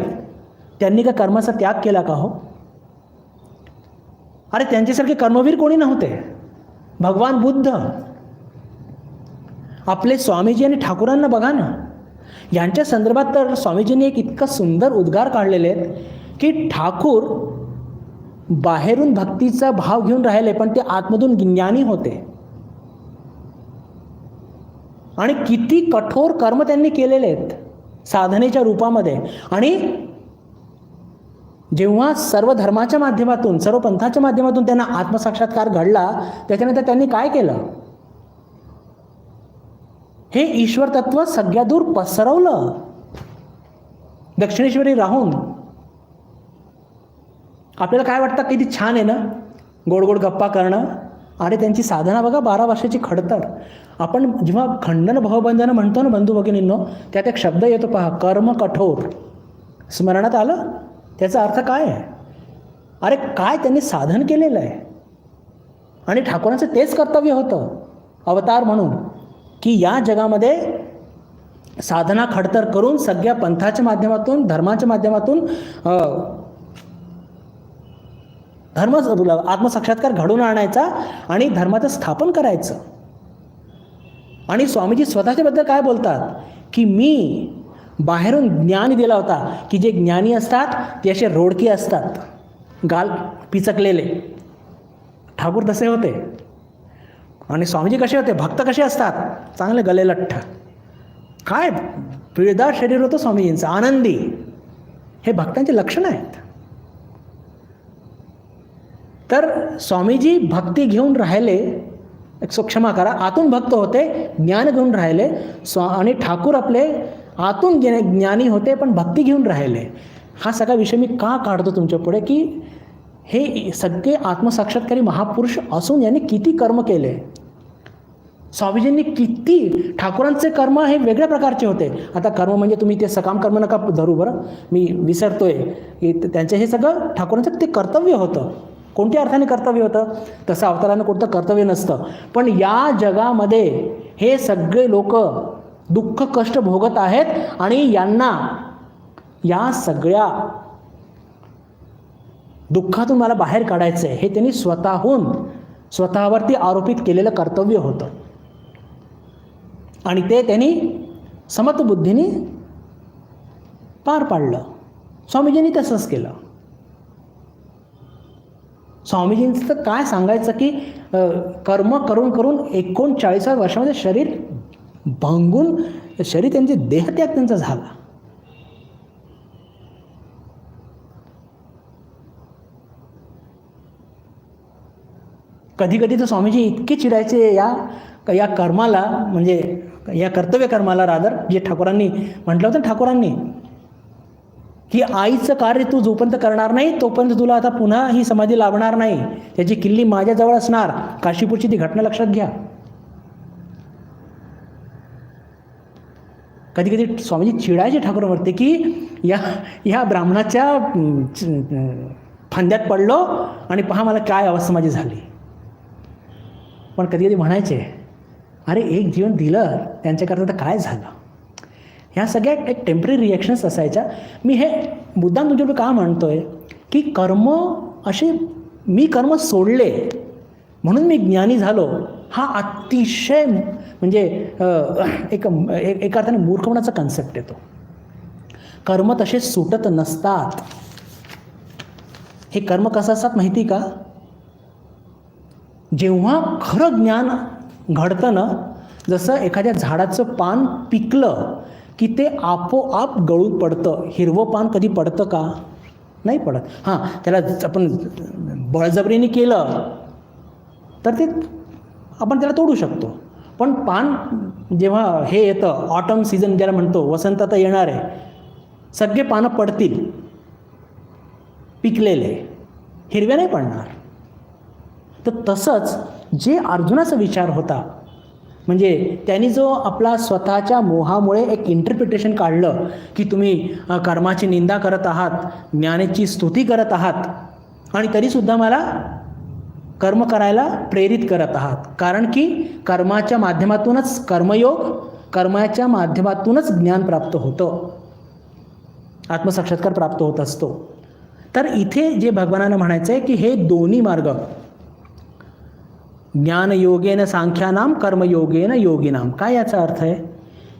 त्यांनी का कर्माचा त्याग केला का हो? अरे त्यांच्यासारखे कर्मवीर कोणी नव्हते. भगवान बुद्ध, आपले स्वामीजी आणि ठाकूरांना बघा ना, यांच्या संदर्भात तर स्वामीजींनी एक इतका सुंदर उद्गार काढलेले आहेत की ठाकूर बाहेरून भक्तीचा भाव घेऊन राहिले पण ते आतमधून ज्ञानी होते. आणि किती कठोर कर्म त्यांनी केलेले आहेत साधनेच्या रूपामध्ये. आणि जेव्हा सर्व धर्माच्या माध्यमातून, सर्व पंथाच्या माध्यमातून त्यांना आत्मसाक्षात्कार घडला, त्याच्यानंतर त्यांनी काय केलं? हे ईश्वर तत्व सगळ्या दूर पसरवलं दक्षिणेश्वरी राहून. आपल्याला काय वाटतं, किती छान आहे ना गोड गोड गप्पा करणं. आणि त्यांची साधना बघा, 12 वर्षाची खडतर. आपण जेव्हा खंडन भवबंधन म्हणतो ना बंधू भगिनींनो, त्यात एक शब्द येतो पहा, कर्म कठोर. स्मरणात आलं? त्याचा अर्थ काय आहे? अरे काय त्यांनी साधन केलेलं आहे. आणि ठाकूरांचं तेच कर्तव्य होतं अवतार म्हणून, की या जगामध्ये साधना खडतर करून सगळ्या पंथाच्या माध्यमातून, धर्माच्या माध्यमातून धर्म आत्मसाक्षात्कार घडवून आणायचा आणि धर्माचं स्थापन करायचं. आणि स्वामीजी स्वतःच्याबद्दल काय बोलतात, की मी बाहेरून ज्ञान दिला होता, की जे ज्ञानी असतात ते असे रोडके असतात, गाल पिचकलेले. ठाकूर तसे होते. आणि स्वामीजी कसे होते, भक्त कसे असतात, चांगले गलेलठ्ठ, काय पिळदार शरीर होतं स्वामीजींचं, आनंदी. हे भक्तांचे लक्षणं आहेत. तर स्वामीजी भक्ती घेऊन राहिले, क्षमा करा, आतून भक्त होते, ज्ञान घेऊन राहिले. आणि ठाकूर आपले आतून ज्ञानी होते पण भक्ती घेऊन राहिले. हा सगळा विषय मी का काढतो तुमच्या पुढे, की हे सगळे आत्मसाक्षात्कारी महापुरुष असून यांनी किती कर्म केले. स्वामीजींनी किती, ठाकूरांचे कर्म हे वेगळ्या प्रकारचे होते. आता कर्म म्हणजे तुम्ही ते सकाम कर्म नका धरू बरं, मी विसरतोय. त्यांचे हे सगळं ठाकूरांचं ते कर्तव्य होतं. कोणत्या अर्थाने कर्तव्य होतं, तसं अवतारानं कोणतं कर्तव्य नसतं. पण या जगामध्ये हे सगळे लोक दुःख कष्ट भोगत आहेत आणि यांना या सगळ्या दुःखातून मला बाहेर काढायचं आहे, हे त्यांनी स्वतःवरती आरोपित केलेलं कर्तव्य होतं. आणि ते त्यांनी समत्वबुद्धीने पार पाडलं. स्वामीजींनी तसंच केलं. स्वामीजींचं तर काय सांगायचं, की कर्म करून करून 39व्या वर्षामध्ये शरीर भांगून, शरीर त्यांचे देहत्याग त्यांचा झाला. कधी कधी तर स्वामीजी इतके चिडायचे या कर्माला, म्हणजे या कर्तव्य कर्माला रादर, जे ठाकूरांनी म्हटलं होतं, ठाकूरांनी की आईचं कार्य तू जोपर्यंत करणार नाही तोपर्यंत तुला आता पुन्हा ही समाधी लाभणार नाही, त्याची किल्ली माझ्याजवळ असणार. काशीपूरची ती घटना लक्षात घ्या. कधी कधी स्वामीजी चिडायचे ठाकूरांवरती, की या ब्राह्मणाच्या फांद्यात पडलो आणि पहा मला काय अवस्था माझी झाली. पण कधी कधी म्हणायचे, अरे एक जीवन दिलं त्यांच्याकरता तर काय झालं. ह्या सगळ्या एक टेम्पररी रिॲक्शन्स असायच्या. मी हे मुद्दाम तुमच्याकडे का म्हणतोय, की कर्म असे, मी कर्म सोडले म्हणून मी ज्ञानी झालो, हा अतिशय म्हणजे एका अर्थाने मूर्खपणाचा कन्सेप्ट येतो. कर्म तसे सुटत नसतात. हे कर्म कसं असतात माहिती का, जेव्हा खरं ज्ञान घडतं ना, जसं एखाद्या झाडाचं पान पिकलं की ते आपोआप गळून पडतं. हिरवं पान कधी पडतं का, नाही पडत. हां, त्याला आपण बळजबरीने केलं तर ते आपण त्याला तोडू शकतो. पण पान जेव्हा हे येतं, ऑटम सीझन ज्याला म्हणतो, वसंत आता येणार आहे, सगळे पानं पडतील, पिकलेले, हिरव्या नाही पडणार. तर तसंच जे अर्जुनाचा विचार होता, म्हणजे त्यांनी जो आपला स्वतःच्या मोहामुळे एक इंटरप्रिटेशन काढलं, की तुम्ही कर्माची निंदा करत आहात, ज्ञानाची स्तुती करत आहात आणि तरीसुद्धा मला कर्म करायला प्रेरित करत आहात, कारण की कर्माच्या माध्यमातूनच कर्मयोग, कर्माच्या माध्यमातूनच ज्ञान प्राप्त होतं, आत्मसाक्षात्कार प्राप्त होत असतो. तर इथे जे भगवानानं म्हणायचं आहे, की हे दोन्ही मार्ग, ज्ञानयोगेन सांख्यानाम, कर्मयोगेन योगिनाम. काय याचा अर्थ आहे?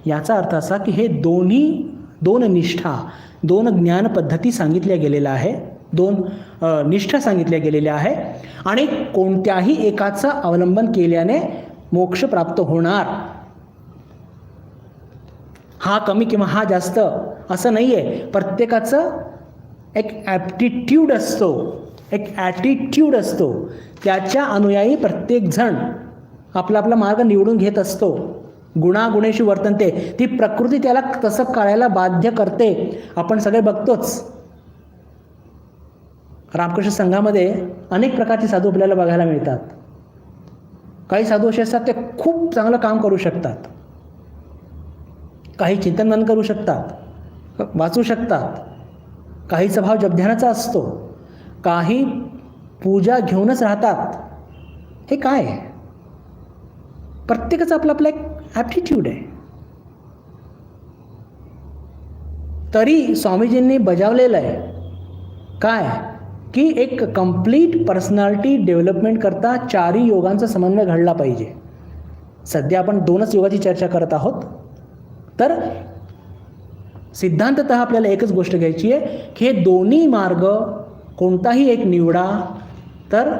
याचा अर्थ असा की हे दोन निष्ठा, दोन ज्ञान पद्धती सांगितल्या गेलेल्या आहे, दोन निष्ठा सांगितल्या गेलेल्या आहे आणि कोणत्याही एकाचं अवलंबन केल्याने मोक्ष प्राप्त होणार. हा कमी किंवा हा जास्त असं नाही आहे. प्रत्येकाचं एक ॲप्टिट्यूड असतो, एक ॲटिट्यूड असतो. त्याच्या अनुयायी प्रत्येकजण आपला आपला मार्ग निवडून घेत असतो. गुणागुणेशी वर्तनते, ती प्रकृती त्याला तसं करायला बाध्य करते. आपण सगळे बघतोच. रामकृष्ण संघामध्ये अनेक प्रकारचे साधू आपल्याला बघायला मिळतात. काही साधू असे असतात ते खूप चांगलं काम करू शकतात, काही चिंतन करू शकतात, वाचू शकतात, काहीचा भाव जपध्यानाचा असतो, काही पूजा घेऊनच राहतात, हे काय आहे? प्रत्येकाचं आपलं आपलं एक ॲप्टिट्यूड आहे. तरी स्वामीजींनी बजावलेलं आहे काय, की एक कंप्लीट पर्सनॅलिटी डेव्हलपमेंट करता 4 योगांचा समन्वय घडला पाहिजे. सध्या आपण 2च योगाची चर्चा करत आहोत. तर सिद्धांततः आपल्याला एकच गोष्ट घ्यायची आहे की हे दोन्ही मार्ग कोणताही एक निवडा, तर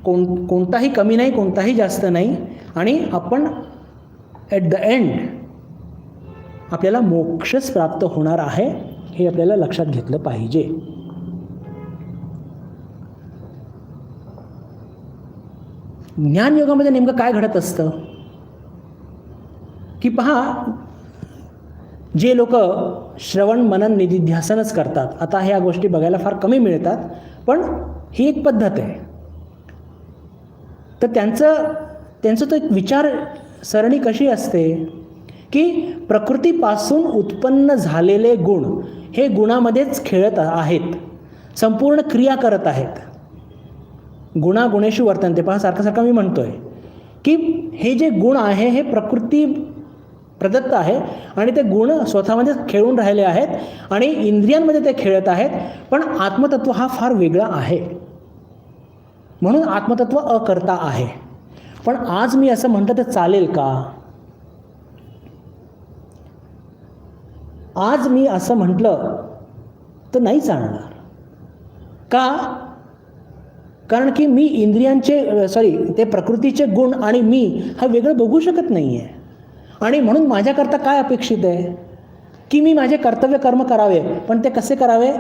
कोणताही कमी नाही, कोणताही जास्त नाही, आणि आपण ॲट द एंड आपल्याला मोक्षच प्राप्त होणार आहे, हे आपल्याला लक्षात घेतलं पाहिजे. ज्ञानयोगामध्ये नेमकं काय घडत असतं की पहा, जे लोक श्रवण मनन निधिध्यासनच करतात, आता ह्या गोष्टी बघायला फार कमी मिळतात, पण ही एक पद्धत आहे. तर त्यांचं तो एक विचार सरणी कशी असते की प्रकृतीपासून उत्पन्न झालेले गुण हे गुणामध्येच खेळत आहेत, संपूर्ण क्रिया करत आहेत. गुणागुणेषु वर्तन्ते. पहा, सारखं मी म्हणतोय की हे जे गुण आहे हे प्रकृती प्रदत्त आहे आणि ते गुण स्वतःमध्ये खेळून राहिले आहेत आणि इंद्रियांमध्ये ते खेळत आहेत. पण आत्मतत्व हा फार वेगळा आहे, म्हणून आत्मतत्व अकर्ता आहे. पण आज मी असं म्हटलं तर चालेल का? आज मी असं म्हटलं तर नाही चालणार. का? कारण की मी ते प्रकृतीचे गुण आणि मी हा वेगळं बघू शकत नाही आहे. आणि म्हणून माझ्याकरता काय अपेक्षित आहे की मी माझे कर्तव्य कर्म करावे, पण ते कसे करावे?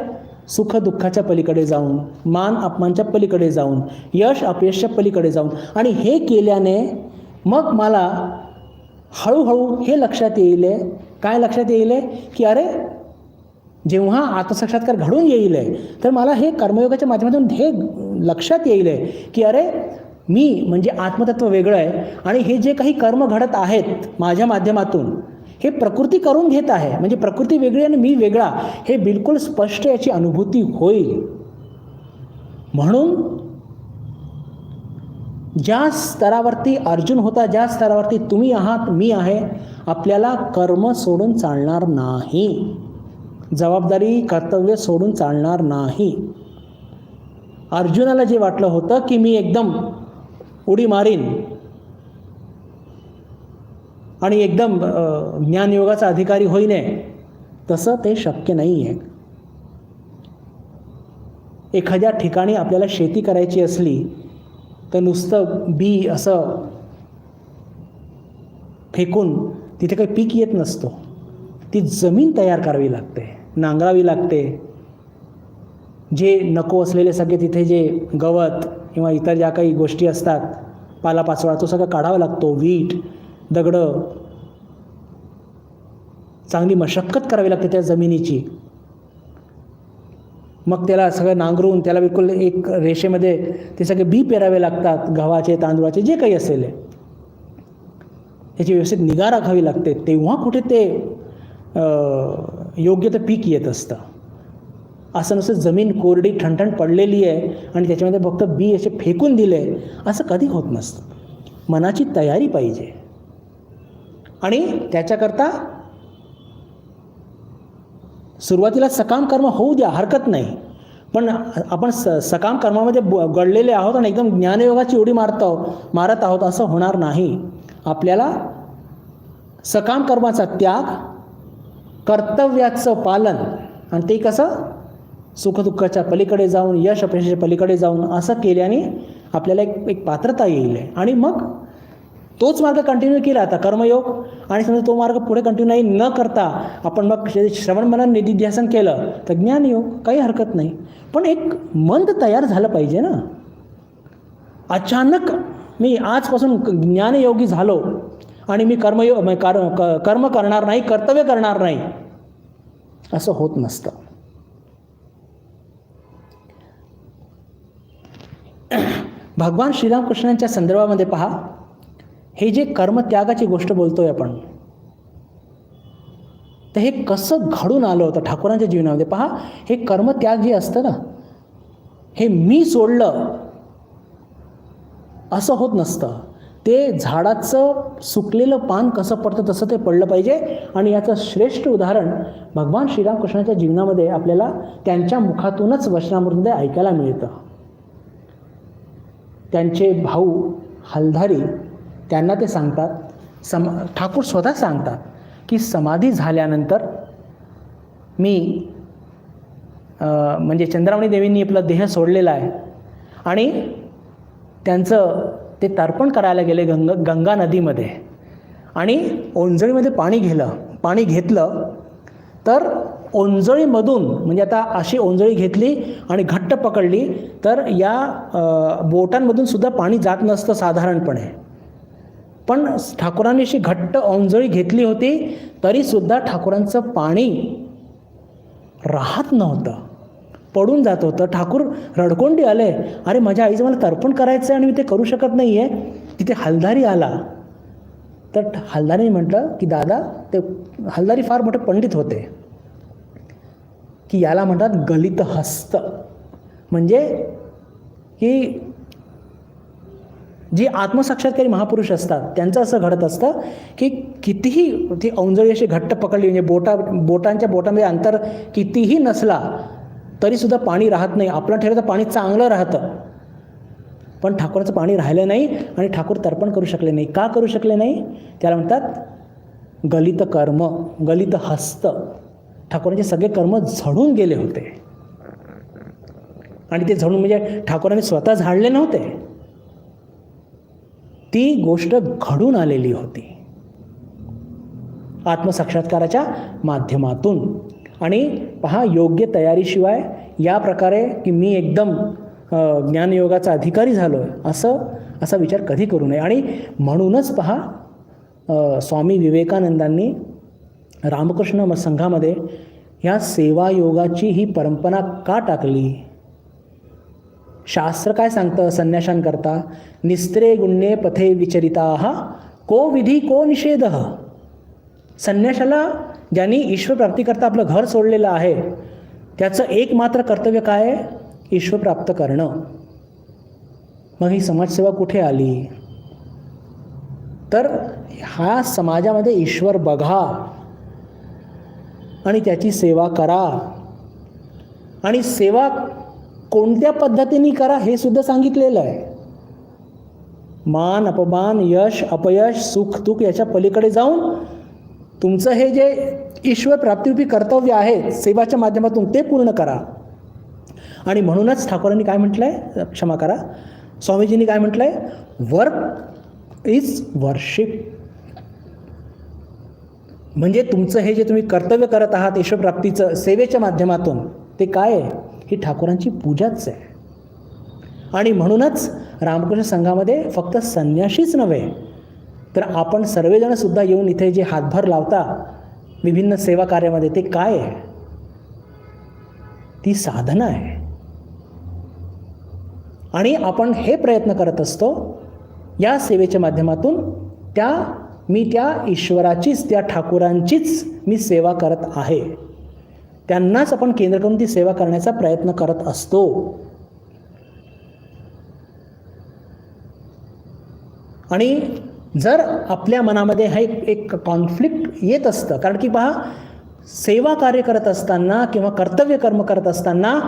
सुख दुःखाच्या पलीकडे जाऊन, मान अपमानच्या पलीकडे जाऊन, यश अपयशच्या पलीकडे जाऊन. आणि हे केल्याने मग मला हळूहळू हे लक्षात येईल, काय लक्षात येईल की अरे, जेव्हा आत्मसाक्षात्कार घडून येईल तर मला हे कर्मयोगाच्या माध्यमातून हे लक्षात येईल की अरे, मी म्हणजे आत्मतत्व वेगळं आहे आणि हे जे काही कर्म घडत आहेत माझ्या माध्यमातून हे प्रकृती करून घेत आहे, म्हणजे प्रकृती वेगळी आणि मी वेगळा, हे बिलकुल स्पष्ट याची अनुभूती होईल. म्हणून ज्या स्तरावरती अर्जुन होता, ज्या स्तरावरती तुम्ही आहात, मी आहे, आपल्याला कर्म सोडून चालणार नाही, जबाबदारी कर्तव्य सोडून चालणार नाही. अर्जुनाला जे वाटलं होतं की मी एकदम उडी मारीन आणि एकदम ज्ञानयोगाचा अधिकारी होईन, तसं ते शक्य नाही आहे. एखाद्या ठिकाणी आपल्याला शेती करायची असली तर नुसतं बी असं फेकून तिथे काही पीक येत नसतो. ती जमीन तयार करावी लागते, नांगरावी लागते. जे नको असलेले सगळे तिथे जे गवत किंवा इतर ज्या काही गोष्टी असतात, पालापाचोळा, तो सगळं काढावा लागतो. वीट, दगडं, चांगली मशक्कत करावी लागते त्या जमिनीची. मग त्याला सगळं नांगरून त्याला बिलकुल एक रेषेमध्ये ते सगळे बी पेरावे लागतात, गव्हाचे, तांदूळाचे, जे काही असेल त्याची व्यवस्थित निगा राखावी लागते. तेव्हा कुठे ते योग्य ते पीक येत असतं. असं नुसतं जमीन कोरडी ठणठण पडलेली आहे आणि त्याच्यामध्ये फक्त बी असे फेकून दिले, असं कधी होत नसतं. मनाची तयारी पाहिजे आणि त्याच्याकरता सुरुवातीला सकाम कर्म होऊ द्या, हरकत नाही. पण आपण सकाम कर्मामध्ये गळलेले आहोत आणि एकदम ज्ञानयोगाची उडी मारत आहोत असं होणार नाही. आपल्याला सकाम कर्माचा त्याग, कर्तव्याचं पालन, आणि ते कसं सुखदुःखाच्या पलीकडे जाऊन, यश अपयशाच्या पलीकडे जाऊन, असं केल्याने आपल्याला एक पात्रता येईल. आणि मग तोच मार्ग कंटिन्यू केला आता कर्मयोग, आणि समजा तो मार्ग पुढे कंटिन्यू न करता आपण मग श्रवण मनन निधिध्यासन केलं तर ज्ञानयोग, काही हरकत नाही. पण एक मन तयार झालं पाहिजे ना. अचानक मी आजपासून ज्ञानयोगी झालो आणि मी कर्म करणार नाही, कर्तव्य करणार नाही, असं होत नसतं. भगवान श्रीरामकृष्णांच्या संदर्भामध्ये पहा, हे जे कर्मत्यागाची गोष्ट बोलतोय आपण, तर हे कसं घडून आलं होतं ठाकूरांच्या जीवनामध्ये. पहा, हे कर्मत्याग जे असतं ना, हे मी सोडलं असं होत नसतं. ते झाडाचं सुकलेलं पान कसं पडतं तसं ते पडलं पाहिजे. आणि याचं श्रेष्ठ उदाहरण भगवान श्रीरामकृष्णाच्या जीवनामध्ये आपल्याला त्यांच्या मुखातूनच वचनामृतमध्ये ऐकायला मिळतं. त्यांचे भाऊ हलधारी त्यांना ते सांगतात, ठाकूर स्वतः सांगतात की समाधी झाल्यानंतर मी म्हणजे चंद्रावणी देवींनी आपला देह सोडलेला आहे आणि त्यांचं ते तर्पण करायला गेले गंगा नदीमध्ये आणि ओंजळीमध्ये पाणी घेतलं तर ओंजळीमधून म्हणजे आता अशी ओंजळी घेतली आणि घट्ट पकडली तर या बोटांमधून सुद्धा पाणी जात नसतं साधारणपणे. पण ठाकुरांनी अशी घट्ट ओंजळी घेतली होती तरीसुद्धा ठाकुरांचं पाणी राहत नव्हतं, पडून जात होतं. ठाकूर रडकोंडी आले, अरे माझ्या आईचं मला तर्पण करायचं आहे आणि मी ते करू शकत नाही आहे. तिथे हलधारी आला तर हलधारी म्हटलं की दादा, ते हलधारी फार मोठे पंडित होते, की याला म्हणतात गलित हस्त. म्हणजे की जी आत्मसाक्षात्कारी महापुरुष असतात त्यांचं असं घडत असतं की कितीही ती औंजळी अशी घट्ट पकडली म्हणजे बोटांच्या बोटामध्ये अंतर कितीही नसला तरीसुद्धा पाणी राहत नाही. आपलं ठेवलं तर पाणी चांगलं राहतं, पण ठाकूराचं पाणी राहिलं नाही आणि ठाकूर तर्पण करू शकले नाही. का करू शकले नाही? त्याला म्हणतात गलित कर्म, गलित हस्त. ठाकूरांचे सगळे कर्म झडून गेले होते आणि ते झडून म्हणजे ठाकूरांनी स्वतः झाडले नव्हते, ती गोष्ट घडून आलेली होती आत्मसाक्षात्काराच्या माध्यमातून. आणि पहा, योग्य तयारीशिवाय या प्रकारे की मी एकदम ज्ञानयोगाचा अधिकारी झालो आहे असा विचार कधी करू नये. आणि म्हणूनच पहा, स्वामी विवेकानंदांनी रामकृष्ण संघामध्ये ह्या सेवायोगाची ही परंपरा का टाकली? शास्त्र काय सांगतं संन्याशांकरता? निस्त्रे गुण्ये पथे विचरिताः को विधी को निषेधः. संन्याशाला ज्यांनी ईश्वर प्राप्तीकरता आपलं घर सोडलेलं आहे त्याचं एकमात्र कर्तव्य काय आहे? ईश्वर प्राप्त करणं. मग ही समाजसेवा कुठे आली? तर ह्या समाजामध्ये ईश्वर बघा आणि त्याची सेवा करा. आणि सेवा कोणत्या पद्धतीने करा हे सुद्धा सांगितलेलं आहे. मान अपमान, यश अपयश, सुख दुःख याच्या पलीकडे जाऊन तुमचं हे जे ईश्वर प्राप्तिरूपी कर्तव्य आहे सेवाच्या माध्यमातून ते पूर्ण करा. आणि म्हणूनच ठाकूरांनी काय म्हटलंय, क्षमा करा, स्वामीजींनी काय म्हटलंय, वर्क इज वर्शिप. म्हणजे तुमचं हे जे तुम्ही कर्तव्य करत आहात ईश्वर प्राप्तीचं सेवेच्या माध्यमातून ते काय आहे? ही ठाकूरांची पूजाच आहे. आणि म्हणूनच रामकृष्ण संघामध्ये फक्त संन्याशीच नव्हे तर आपण सर्वजण सुद्धा येऊन इथे जे हातभार लावता विभिन्न सेवा कार्यामध्ये, ते काय आहे? ती साधना आहे. आणि आपण हे प्रयत्न करत असतो या सेवेच्या माध्यमातून मी त्या ईश्वराचीच, त्या ठाकूरांचीच मी सेवा करत आहे, त्यांनाच आपण केंद्र करून ती सेवा करण्याचा प्रयत्न करत असतो. आणि जर आपल्या मनामध्ये हा एक कॉन्फ्लिक्ट येत असतं, कारण की पहा, सेवा कार्य करत असताना किंवा कर्तव्य कर्म करत असताना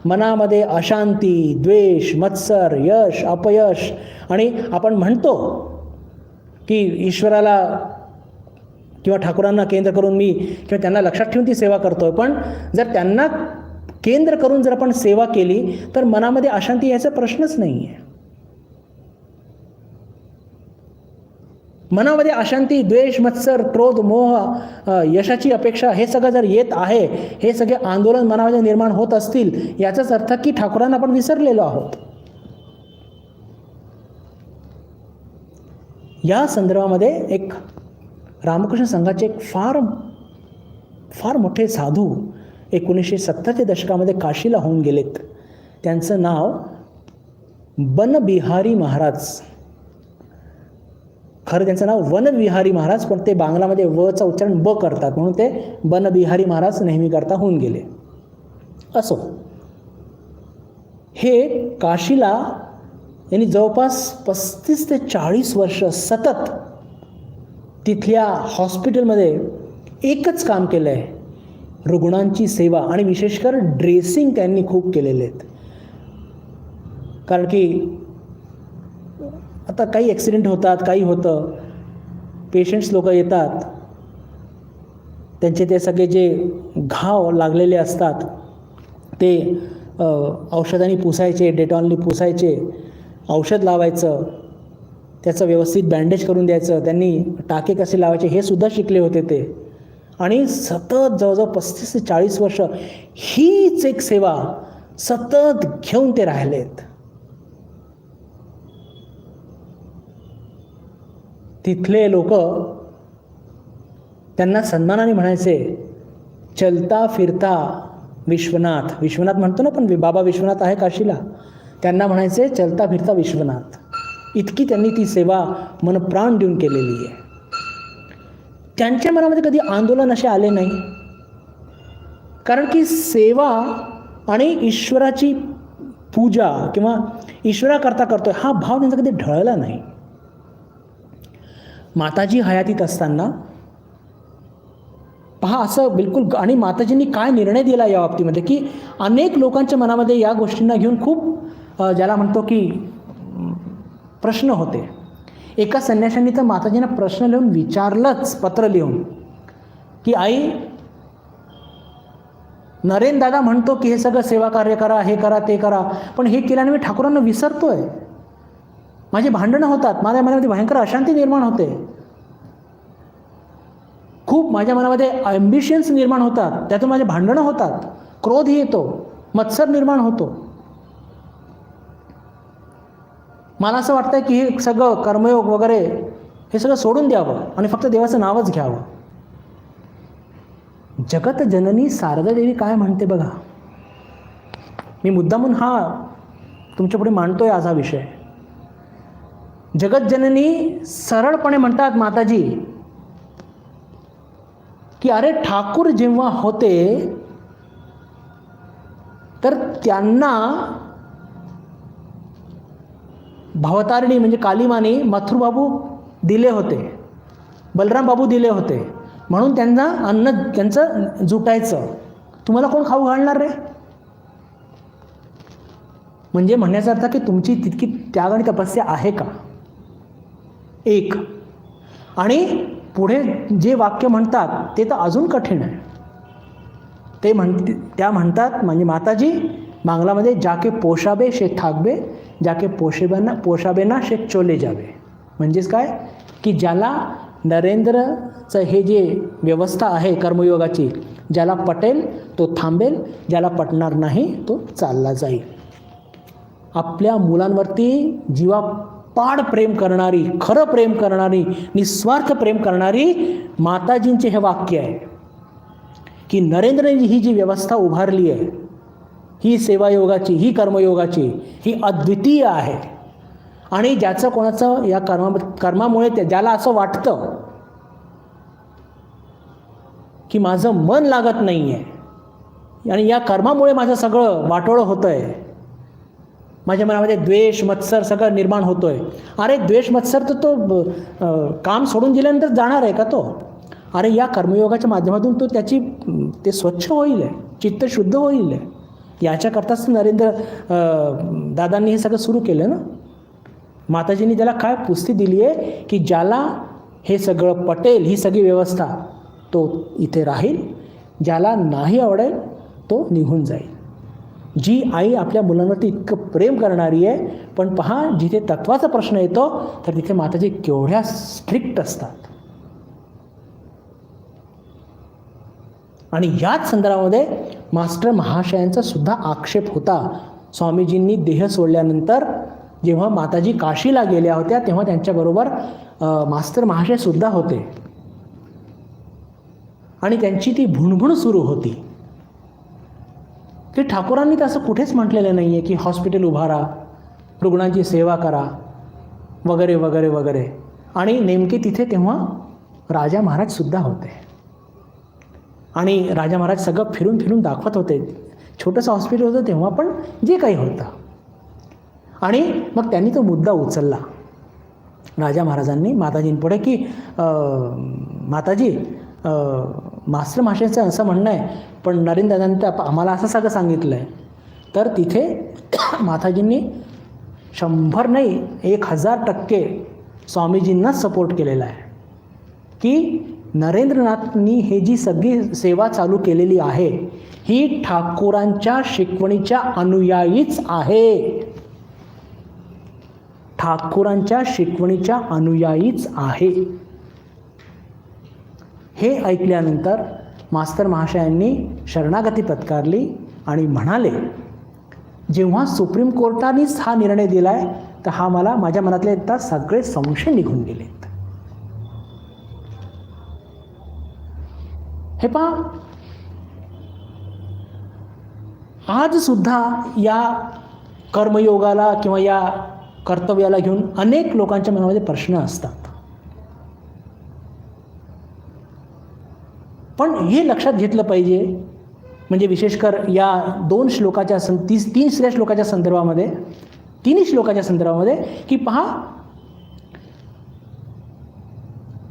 मनामध्ये अशांती, द्वेष, मत्सर, यश अपयश, आणि आपण म्हणतो की ईश्वराला किंवा ठाकूरांना केंद्र करून मी किंवा त्यांना लक्षात ठेवून ती सेवा करतोय, पण जर त्यांना केंद्र करून जर आपण सेवा केली तर मनामध्ये अशांती याचा प्रश्नच नाही आहे. मनामध्ये अशांती, द्वेष, मत्सर, क्रोध, मोह, यशाची अपेक्षा हे सगळं जर येत आहे, हे सगळे आंदोलन मनामध्ये निर्माण होत असतील, याचाच अर्थ की ठाकूरांना आपण विसरलेलो आहोत. या संदर्भामध्ये एक रामकृष्ण संघाचे एक फार मोठे साधू 1970च्या दशकामध्ये काशीला होऊन गेलेत. त्यांचं नाव बनबिहारी महाराज. खरं त्यांचं नाव वनविहारी महाराज, पण ते बांगलामध्ये वचं उच्चारण ब करतात म्हणून ते बनबिहारी महाराज नेहमी करता होऊन गेले. असो, हे काशीला यांनी जवळपास 35 ते 40 वर्ष सतत तिथल्या हॉस्पिटलमध्ये एकच काम केलं आहे, रुग्णांची सेवा आणि विशेषकर ड्रेसिंग त्यांनी खूप केलेले आहेत. कारण की आता काही ॲक्सिडेंट होतात, काही होतं, पेशंट्स लोक येतात, त्यांचे ते सगळे जे घाव लागलेले असतात ते औषधांनी पुसायचे, डेटॉलनी पुसायचे, औषध लावायचं, त्याचं व्यवस्थित बँडेज करून द्यायचं, त्यांनी टाके कसे लावायचे हे सुद्धा शिकले होते ते. आणि सतत जवळजवळ 35 ते 40 वर्ष हीच एक सेवा सतत घेऊन ते राहिलेत. तिथले लोक त्यांना सन्मानाने म्हणायचे, चलता फिरता विश्वनाथ. विश्वनाथ म्हणतो ना, पण बाबा विश्वनाथ आहे काशीला, त्यांना म्हणायचे चलता फिरता विश्वनाथ. इतकी त्यांनी ती सेवा मनप्राण देऊन केलेली आहे. त्यांच्या मनामध्ये कधी आंदोलन असे आले नाही, कारण की सेवा आणि ईश्वराची पूजा किंवा ईश्वराकरता करतोय हा भाव त्यांचा कधी ढळला नाही. माताजी हयातीत असताना पहा असं बिलकुल, आणि माताजींनी काय निर्णय दिला या बाबतीमध्ये की अनेक लोकांच्या मनामध्ये या गोष्टींना घेऊन खूप ज्याला म्हणतो की प्रश्न होते. एका संन्याशांनी तर माताजींना प्रश्न लिहून विचारलंच, पत्र लिहून, की आई, नरेन दादा म्हणतो की हे सगळं सेवा कार्य करा, हे करा, ते करा, पण हे केल्याने मी ठाकूरांना विसरतोय, माझी भांडणं होतात, माझ्या मनामध्ये भयंकर अशांती निर्माण होते, खूप माझ्या मनामध्ये ॲम्बिशन्स निर्माण होतात, त्यातून माझे भांडणं होतात, क्रोध येतो, मत्सर निर्माण होतो. मला असं वाटतं की हे सगळं कर्मयोग वगैरे हे सगळं सोडून द्यावं आणि फक्त देवाचं नावच घ्यावं. जगत जननी शारदा देवी काय म्हणते बघा. मी मुद्दामून हा तुमच्यापुढे मांडतोय आज हा विषय. जगत जननी सरळपणे म्हणतात माताजी की अरे ठाकूर जेव्हा होते तर त्यांना भवतारिणी म्हणजे कालीमानी मथुरबाबू दिले होते, बलराम बाबू दिले होते, म्हणून त्यांना अन्न त्यांचं जुटायचं, तुम्हाला कोण खाऊ घालणार रे. म्हणजे म्हणण्याचा अर्थ की तुमची तितकी त्याग आणि तपस्या आहे का. एक, आणि पुढे जे वाक्य म्हणतात ते तर अजून कठीण आहे. ते त्या म्हणतात म्हणजे माताजी बांगलामध्ये, जाके पोशाबे शे थाकबे, जाके पोशाबे ना शे चोले जावे. म्हणजेच काय की ज्याला नरेंद्रचं हे जे व्यवस्था आहे कर्मयोगाची, ज्याला पटेल तो थांबेल, ज्याला पटणार नाही तो चालला जाईल. आपल्या मुलांवरती जीवापाड प्रेम करणारी, खरं प्रेम करणारी, निस्वार्थ प्रेम करणारी माताजींचे हे वाक्य आहे की नरेंद्रने ही जी व्यवस्था उभारली आहे, ही सेवायोगाची, ही कर्मयोगाची, ही अद्वितीय आहे. आणि ज्याचं कोणाचं या कर्मामुळे ज्याला असं वाटतं की माझं मन लागत नाही आहे आणि या कर्मामुळे माझं सगळं वाटोळं होतं आहे, माझ्या मनामध्ये द्वेष मत्सर सगळं निर्माण होतो आहे. अरे द्वेष मत्सर तर तो काम सोडून दिल्यानंतर जाणार आहे का तो. अरे या कर्मयोगाच्या माध्यमातून तो ते स्वच्छ होईल आहे, चित्त शुद्ध होईल आहे. याच्याकरताच नरेंद्र दादांनी हे सगळं सुरू केलं ना. माताजींनी त्याला काय पुस्ती दिली आहे की ज्याला हे सगळं पटेल, ही सगळी व्यवस्था, तो इथे राहील, ज्याला नाही आवडेल तो निघून जाईल. जी आई आपल्या मुलांवरती इतकं प्रेम करणारी आहे, पण पहा जिथे तत्वाचा प्रश्न येतो तर तिथे माताजी केवढ्या स्ट्रिक्ट असतात. आणि याच संदर्भामध्ये मास्टर महाशयांचा सुद्धा आक्षेप होता. स्वामीजींनी देह सोडल्यानंतर जेव्हा माताजी काशीला गेल्या होत्या तेव्हा त्यांच्याबरोबर मास्टर महाशय सुद्धा होते आणि त्यांची ती भुणभुण सुरू होती की ठाकूरांनी तर असं कुठेच म्हटलेलं नाही आहे की हॉस्पिटल उभारा, रुग्णांची सेवा करा वगैरे वगैरे वगैरे. आणि नेमके तिथे तेव्हा राजा महाराज सुद्धा होते आणि राजा महाराज सगळं फिरून फिरून दाखवत होते. छोटंसं हॉस्पिटल होतं तेव्हा पण जे काही होतं. आणि मग त्यांनी तो मुद्दा उचलला राजा महाराजांनी माताजींपुढे की माताजी, मास्टर माशाचं असं म्हणणं आहे, पण नरेंद्रदादांनी तर आम्हाला असं सगळं सांगितलं आहे. तर तिथे माताजींनी 100 नाही 1000% स्वामीजींनाच सपोर्ट केलेला आहे की नरेंद्रनाथनी हे जी सगळी सेवा चालू केलेली आहे ही ठाकूरांच्या शिकवणीच्या अनुयायीच आहे. ठाकूरांच्या शिकवणीच्या अनुयायीच आहे. हे ऐकल्यानंतर मास्तर महाशयांनी शरणागती पत्कारली आणि म्हणाले, जेव्हा सुप्रीम कोर्टानेच हा निर्णय दिला आहे तर हा माझ्या मनातले आता सगळे संशय निघून गेलेत. हे पहा, आज सुद्धा या कर्मयोगाला किंवा या कर्तव्याला घेऊन अनेक लोकांच्या मनामध्ये प्रश्न असतात. पण हे लक्षात घेतलं पाहिजे, म्हणजे विशेषकर या 2 श्लोकाच्या 3 श्लोकाच्या संदर्भामध्ये, 3 श्लोकाच्या संदर्भामध्ये की पहा,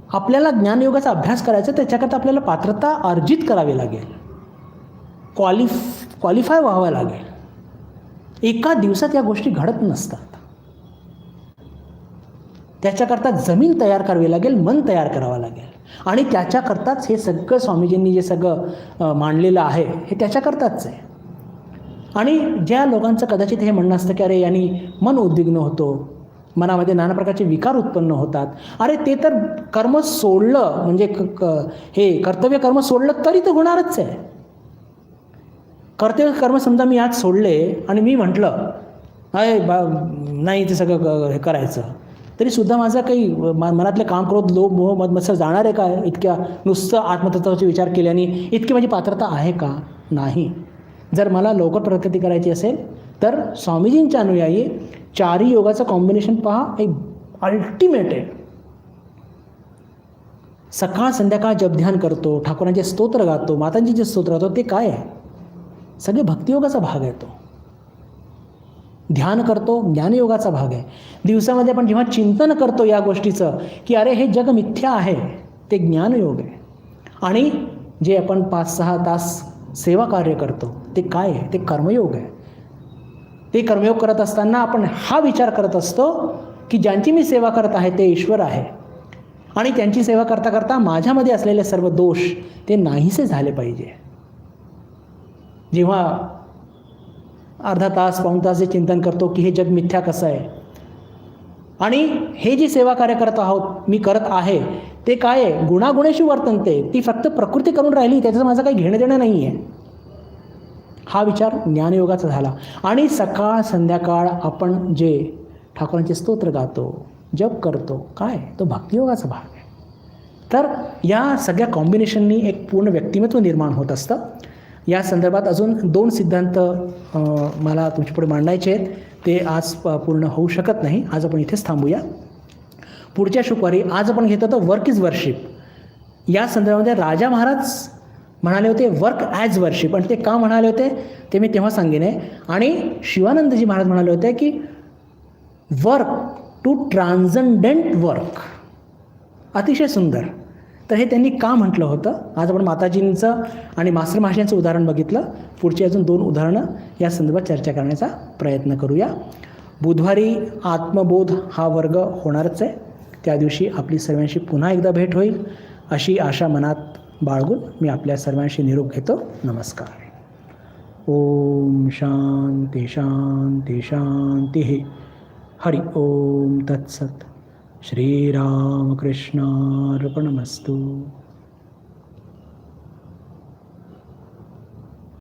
आपल्याला ज्ञानयोगाचा अभ्यास करायचा त्याच्याकरता आपल्याला पात्रता अर्जित करावी लागेल, क्वालिफाय व्हावं लागेल. एका दिवसात या गोष्टी घडत नसतात. त्याच्याकरता जमीन तयार करावी लागेल, मन तयार करावं लागेल आणि त्याच्याकरताच हे सगळं स्वामीजींनी जे सगळं मांडलेलं आहे हे त्याच्याकरताच आहे. आणि ज्या लोकांचं कदाचित हे म्हणणं असतं की अरे यांनी मन उद्विग्न होतो, मनामध्ये नाना प्रकारचे विकार उत्पन्न होतात, अरे ते तर कर्म सोडलं म्हणजे हे कर्तव्य कर्म सोडलं तरी तर होणारच आहे. कर्तव्य कर्म समजा मी आज सोडले आणि मी म्हटलं नाही ते सगळं हे करायचं, तरी सुद्धा माझा काही मनातले काम क्रोध लोभ मोह मद मत्सर जाणार आहे का? इतक्या नुसतं आत्मतत्वाचे विचार केल्याने इतकी माझी पात्रता आहे का? नाही. जर मला लवकर प्रगती करायची असेल तर स्वामीजींच्या अनुयायी 4 योगाचं कॉम्बिनेशन पहा, एक अल्टिमेट आहे. सकाळ संध्याकाळ जप ध्यान करतो, ठाकूरांचे स्तोत्र गातो, मातांजीचे स्तोत्र गातो, ते काय आहे? सगळे भक्तियोगाचा भाग आहे. तो ध्यान करतो, ज्ञानयोगाचा भाग आहे. दिवसामध्ये आपण जेव्हा चिंतन करतो या गोष्टीचं की अरे हे जग मिथ्या आहे, ते ज्ञानयोग आहे. आणि जे आपण 5-6 तास सेवा कार्य करतो ते काय आहे? ते कर्मयोग आहे. ते कर्मयोग करत असताना आपण हा विचार करत असतो की ज्यांची मी सेवा करत आहे ते ईश्वर आहे आणि त्यांची सेवा करता करता माझ्यामध्ये असलेले सर्व दोष ते नाहीसे झाले पाहिजे. जेव्हा अर्धा तास पाऊण तास जे चिंतन करतो की हे जग मिथ्या कसं आहे आणि हे जी सेवा कार्य करत आहोत मी करत आहे ते काय आहे? गुणागुणेशी वर्तनते, ती फक्त प्रकृती करून राहिली, त्याचं माझं काही घेणं देणं नाही आहे. हा विचार ज्ञानयोगाचा झाला. आणि सकाळ संध्याकाळ आपण जे ठाकूरांचे स्तोत्र गातो, जप करतो, काय तो भक्तियोगाचा भाग आहे. तर या सगळ्या कॉम्बिनेशननी एक पूर्ण व्यक्तिमत्व निर्माण होत असतं. या संदर्भात अजून 2 सिद्धांत मला तुमच्यापुढे मांडायचे आहेत, ते आज पूर्ण होऊ शकत नाही. आज आपण इथेच थांबूया. पुढच्या शुक्रवारी आज आपण घेत होतो वर्क इज वर्शिप. या संदर्भामध्ये राजा महाराज म्हणाले होते वर्क ॲज वर्शिप, आणि ते का म्हणाले होते ते मी तेव्हा सांगेन आहे. आणि शिवानंदजी महाराज म्हणाले होते की वर्क टू ट्रान्झंडेंट वर्क. अतिशय सुंदर. तर हे त्यांनी का म्हटलं होतं? आज आपण माताजींचं आणि मास्टर महाशयांचं उदाहरण बघितलं. पुढची अजून 2 उदाहरणं या संदर्भात चर्चा करण्याचा प्रयत्न करूया. बुधवारी आत्मबोध हा वर्ग होणारच आहे. त्या दिवशी आपली सर्वांशी पुन्हा एकदा भेट होईल अशी आशा मनात बाळगून मी आपल्या सर्वांशी निरोप घेतो. नमस्कार. ओम शांती शांती शांती. हरि ओम तत्सत. श्रीरामकृष्णार्पणमस्तु.